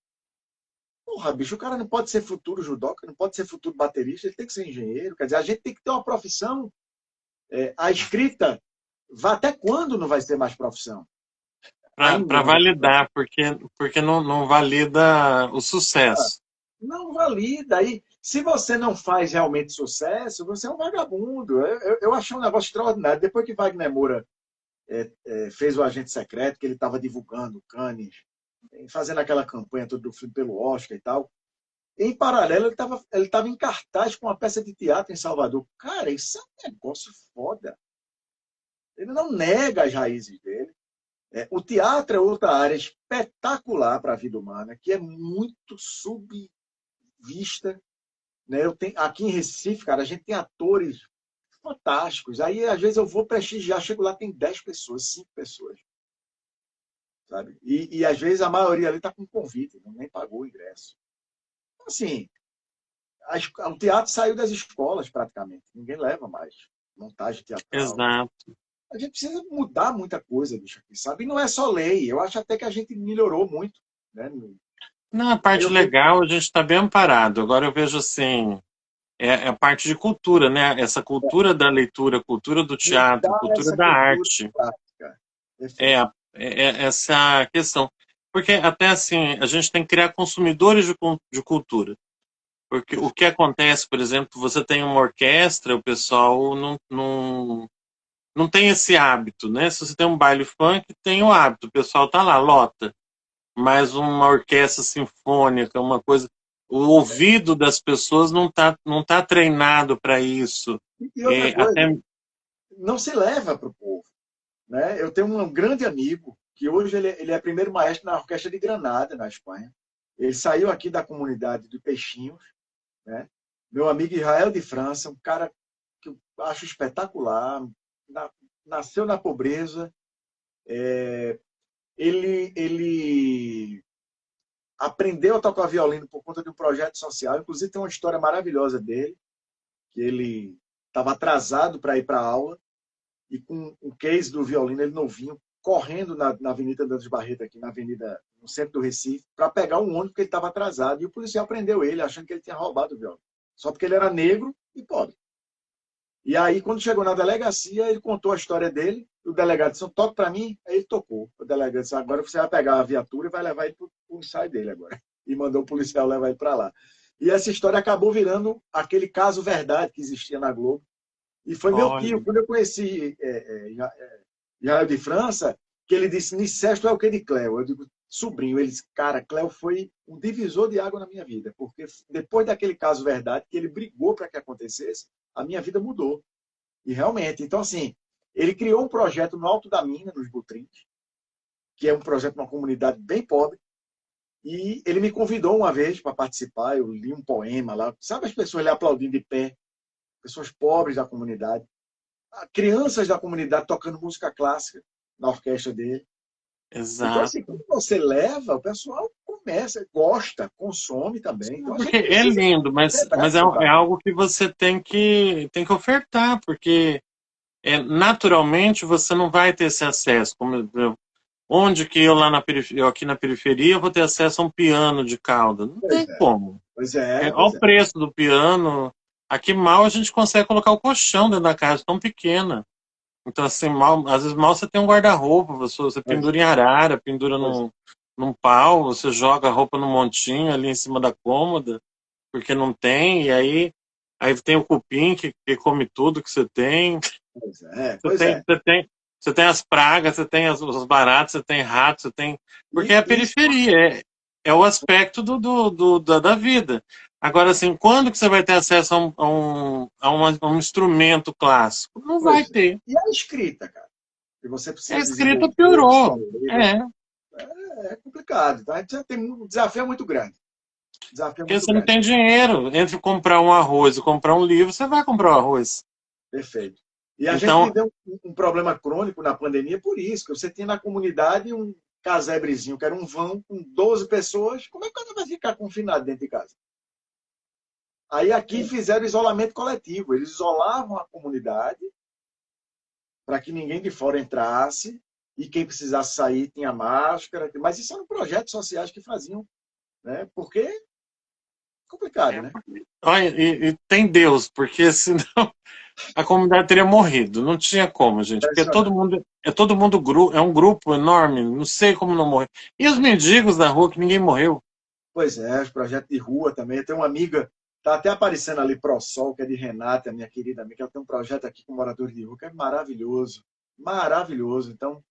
Porra, bicho, o cara não pode ser futuro judoca, não pode ser futuro baterista, ele tem que ser engenheiro. Quer dizer, a gente tem que ter uma profissão. A escrita, até quando não vai ser mais profissão? Ainda Para não vai ser profissão. validar, porque não valida o sucesso. Não valida. Aí, se você não faz realmente sucesso, você é um vagabundo. Eu achei um negócio extraordinário. Depois que Wagner Moura fez o Agente Secreto, que ele estava divulgando Cannes, fazendo aquela campanha toda do filme pelo Oscar e tal. Em paralelo, ele tava em cartaz com uma peça de teatro em Salvador. Cara, isso é um negócio foda. Ele não nega as raízes dele. O teatro é outra área espetacular para a vida humana, que é muito subvista. Né? Aqui em Recife, cara, a gente tem atores fantásticos. Aí, às vezes, eu vou prestigiar, chego lá, tem 10 pessoas, 5 pessoas. Sabe? E às vezes a maioria ali está com convite, nem pagou o ingresso. Então, assim, o teatro saiu das escolas praticamente, ninguém leva mais montagem teatral. Exato. A gente precisa mudar muita coisa, bicho, aqui, sabe? E não é só lei, eu acho até que a gente melhorou muito. Né? Na parte Eu vejo legal, a gente está bem amparado. Agora eu vejo assim, é a parte de cultura, né? Essa cultura da leitura, cultura do teatro, mudar cultura essa da cultura arte. prática. É, Perfeito. essa questão. Porque até assim, a gente tem que criar consumidores de cultura. Porque o que Perfeito. acontece, por exemplo, você tem uma orquestra, o pessoal não tem esse hábito, né? Se você tem um baile funk, tem o hábito, o pessoal tá lá, lota. Mas uma orquestra sinfônica, uma coisa. O ouvido das pessoas não tá treinado para isso. E outra Até coisa, não se leva para o povo. Né? Eu tenho um grande amigo, que hoje ele é primeiro maestro na Orquestra de Granada, na Espanha. Ele saiu aqui da comunidade de Peixinhos. Né? Meu amigo Israel de França, um cara que eu acho espetacular, nasceu na pobreza. Ele aprendeu a tocar violino por conta de um projeto social. Inclusive, tem uma história maravilhosa dele, que ele estava atrasado para ir para a aula, e com o case do violino, ele novinho, correndo na Avenida Dantas Barreto, aqui na Avenida, no centro do Recife, para pegar um ônibus porque ele estava atrasado. E o policial prendeu ele, achando que ele tinha roubado o violino. Só porque ele era negro e pobre. E aí, quando chegou na delegacia, ele contou a história dele. O delegado disse: toque para mim. Aí ele tocou. O delegado disse: agora você vai pegar a viatura e vai levar ele para o ensaio dele agora. E mandou o policial levar ele para lá. E essa história acabou virando aquele caso verdade que existia na Globo. E foi meu tio, quando eu conheci Israel de França, que ele disse: Nicesto é o que de Cléo? Eu digo: sobrinho. Ele disse: cara, Cléo foi um divisor de água na minha vida, porque depois daquele caso verdade, que ele brigou para que acontecesse, a minha vida mudou. E realmente, então assim, ele criou um projeto no Alto da Mina, nos Butrins, que é um projeto de uma comunidade bem pobre, e ele me convidou uma vez para participar. Eu li um poema lá, sabe, as pessoas lhe aplaudindo de pé, pessoas pobres da comunidade, crianças da comunidade tocando música clássica na orquestra dele. Exato. Então, assim, quando você leva, o pessoal começa, gosta, consome também. Então, porque é lindo, mas é algo que você tem que ofertar, porque naturalmente você não vai ter esse acesso. Onde que eu aqui na periferia eu vou ter acesso a um piano de cauda? Não tem como. Olha o preço do piano. Aqui mal a gente consegue colocar o colchão dentro da casa, tão pequena. Então, assim, às vezes mal você tem um guarda-roupa, você pendura em arara, pendura num pau, você joga a roupa no montinho ali em cima da cômoda, porque não tem, e aí tem o cupim que come tudo que você tem. Você tem as pragas, você tem os baratos, você tem ratos, você tem. Porque é a periferia, é o aspecto da vida. Agora, assim, quando que você vai ter acesso a um instrumento clássico? Não vai ter. E a escrita, cara? Que você precisa a escrita piorou. É complicado. Então, a gente já tem um desafio muito grande. Porque você não tem dinheiro. Entre comprar um arroz e comprar um livro, você vai comprar o arroz. Perfeito. E a gente viveu um problema crônico na pandemia por isso, que você tinha na comunidade um casebrezinho, que era um vão com 12 pessoas. Como é que você vai ficar confinado dentro de casa? Aí aqui fizeram isolamento coletivo. Eles isolavam a comunidade para que ninguém de fora entrasse, e quem precisasse sair tinha máscara. Mas isso eram projetos sociais que faziam, né? Porque é complicado, né? Olha, e tem Deus, porque senão a comunidade teria morrido. Não tinha como, gente. Porque todo mundo é um grupo enorme. Não sei como não morreu. E os mendigos da rua, que ninguém morreu. Pois é, os projetos de rua também. Eu tenho uma amiga, está até aparecendo ali, ProSol, que é de Renata, minha querida amiga. Ela tem um projeto aqui com moradores de rua, que é maravilhoso. Maravilhoso. Então,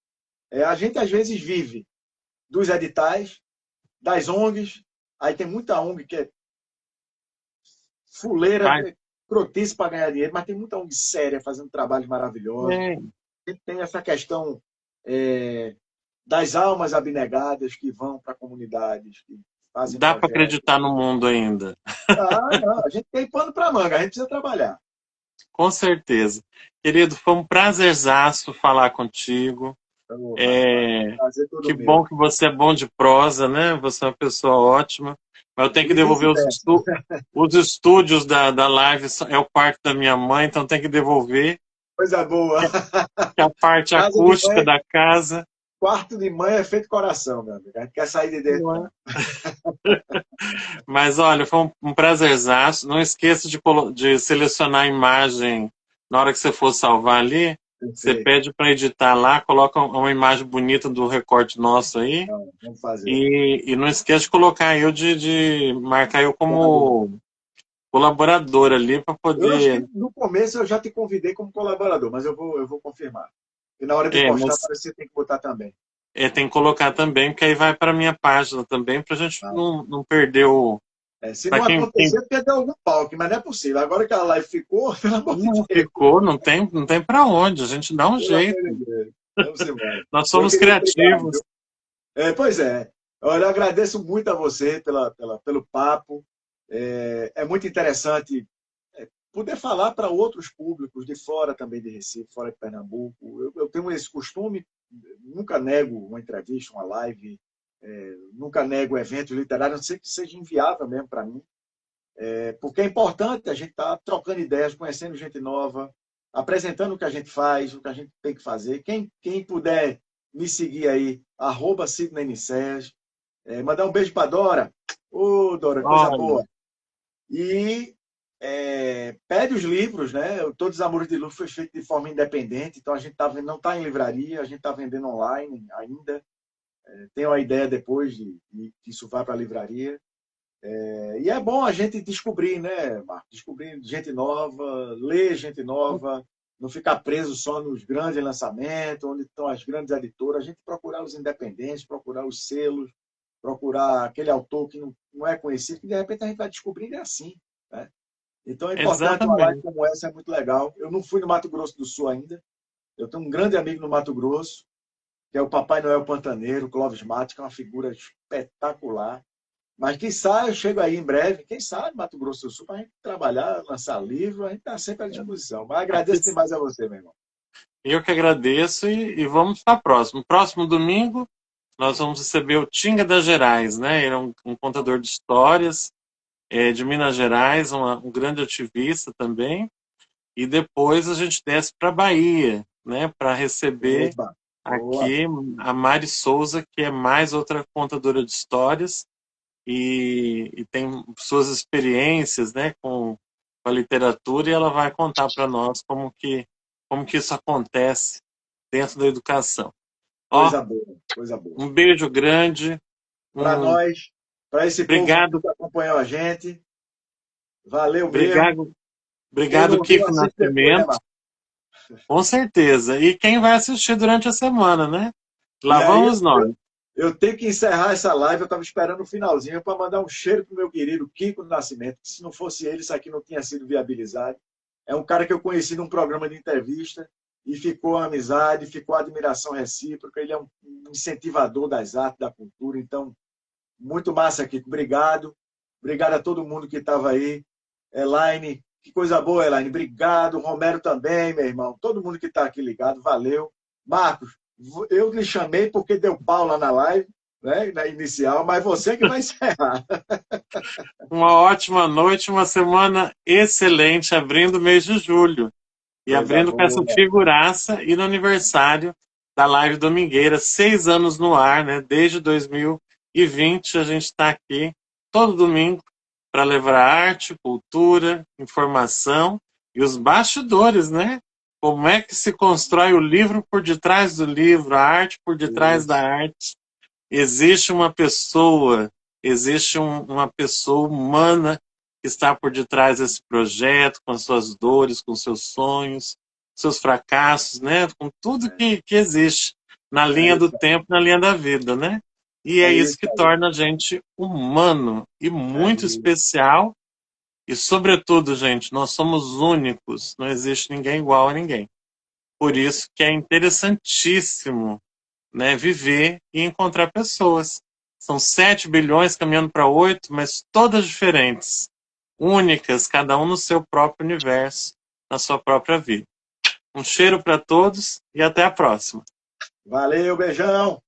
a gente às vezes vive dos editais, das ONGs. Aí tem muita ONG que é fuleira, crotice para ganhar dinheiro, mas tem muita ONG séria fazendo trabalhos maravilhosos. Tem essa questão das almas abnegadas que vão para comunidades, que fazem. Dá para acreditar no mundo ainda. Não, a gente tem pano para manga, a gente precisa trabalhar. Com certeza. Querido, foi um prazerzaço falar contigo. Que bom que você é bom de prosa, né? Você é uma pessoa ótima. Mas eu tenho que devolver os estúdios da live, é o quarto da minha mãe, então tem que devolver. Coisa boa. Que é a parte acústica da casa. Quarto de mãe é feito coração, meu amigo. A gente quer sair de dentro. Mas olha, foi um prazerzaço. Não esqueça de selecionar a imagem na hora que você for salvar ali. Você pede para editar lá, coloca uma imagem bonita do recorte nosso aí. Vamos fazer. E não esqueça de colocar eu, de marcar eu como colaborador ali para poder. No começo eu já te convidei como colaborador, mas eu vou confirmar. E na hora de postar, você tem que botar também. Tem que colocar também, porque aí vai para a minha página também, para a gente não perder o. Se não acontecer, perdeu algum palco, mas não é possível. Agora que a live ficou, pelo amor de Deus. Não ficou, não tem para onde, a gente dá um jeito. Nós somos criativos. Pois é. Olha, eu agradeço muito a você pelo papo. É muito interessante poder falar para outros públicos de fora também de Recife, fora de Pernambuco. Eu tenho esse costume, nunca nego uma entrevista, uma live. nunca nego eventos literários, não sei que seja inviável mesmo para mim, porque é importante a gente estar trocando ideias, conhecendo gente nova, apresentando o que a gente faz, o que a gente tem que fazer. Quem puder me seguir aí, @SidneyNicés, mandar um beijo para Dora. Ô, Dora, coisa Olha, boa. E pede os livros, né? Todos os Amores de Luz foi feito de forma independente, então a gente não está em livraria, a gente está vendendo online ainda. Tem uma ideia depois de que isso vá para a livraria. E é bom a gente descobrir, né, Marcos? Descobrir gente nova, ler gente nova, não ficar preso só nos grandes lançamentos, onde estão as grandes editoras, a gente procurar os independentes, procurar os selos, procurar aquele autor que não é conhecido, que de repente a gente vai descobrindo é assim, né? Então é importante, uma live exatamente. como essa é muito legal. Eu não fui no Mato Grosso do Sul ainda, eu tenho um grande amigo no Mato Grosso, que é o Papai Noel Pantaneiro, Clóvis Matos, que é uma figura espetacular. Mas quem sabe, eu chego aí em breve, quem sabe, Mato Grosso do Sul, para a gente trabalhar, lançar livro, a gente está sempre à disposição. Mas agradeço demais a você, meu irmão. Eu que agradeço e vamos para próximo. Próximo domingo, nós vamos receber o Tinga das Gerais, né? Ele é um contador de histórias de Minas Gerais, um grande ativista também. E depois a gente desce para Bahia, né? Para receber Opa, boa. aqui a Mari Souza, que é mais outra contadora de histórias e tem suas experiências, né? Com a literatura e ela vai contar para nós como que isso acontece dentro da educação. Ó, Coisa boa, coisa boa. um beijo grande, Para um nós, para esse povo obrigado, que acompanhou a gente, valeu mesmo. obrigado, Quem obrigado, não viu, Kiko assiste depois, né, Nascimento, Marcos? com certeza. E quem vai assistir durante a semana, né? E Lá aí vamos nós. eu tenho que encerrar essa live, eu estava esperando o finalzinho para mandar um cheiro pro meu querido Kiko Nascimento, que se não fosse ele, isso aqui não tinha sido viabilizado. É um cara que eu conheci num programa de entrevista e ficou a amizade, ficou a admiração recíproca. Ele é um incentivador das artes, da cultura. Então, muito massa, Kiko. Obrigado. Obrigado a todo mundo que estava aí. Elaine, que coisa boa, Elaine. Obrigado. Romero também, meu irmão. Todo mundo que está aqui ligado, valeu. Marcos, eu lhe chamei porque deu pau lá na live, né, na inicial, mas você que vai encerrar. Uma ótima noite, uma semana excelente, abrindo o mês de julho. E Coisa abrindo com essa boa. figuraça e no aniversário da Live Domingueira, 6 anos no ar, né? Desde 2020 a gente está aqui todo domingo para levar arte, cultura, informação e os bastidores, né? Como é que se constrói o livro por detrás do livro, a arte por detrás da Isso. arte. Existe uma pessoa, existe uma pessoa humana que está por detrás desse projeto, com as suas dores, com seus sonhos, seus fracassos, né? Com tudo que existe na É linha do isso, tempo, na linha da vida, né? E é é isso isso que aí. torna a gente humano e É muito isso. especial. E, sobretudo, gente, nós somos únicos, não existe ninguém igual a ninguém. Por isso que é interessantíssimo, né, viver e encontrar pessoas. São 7 bilhões caminhando para 8, mas todas diferentes, únicas, cada um no seu próprio universo, na sua própria vida. Um cheiro para todos e até a próxima. Valeu, beijão.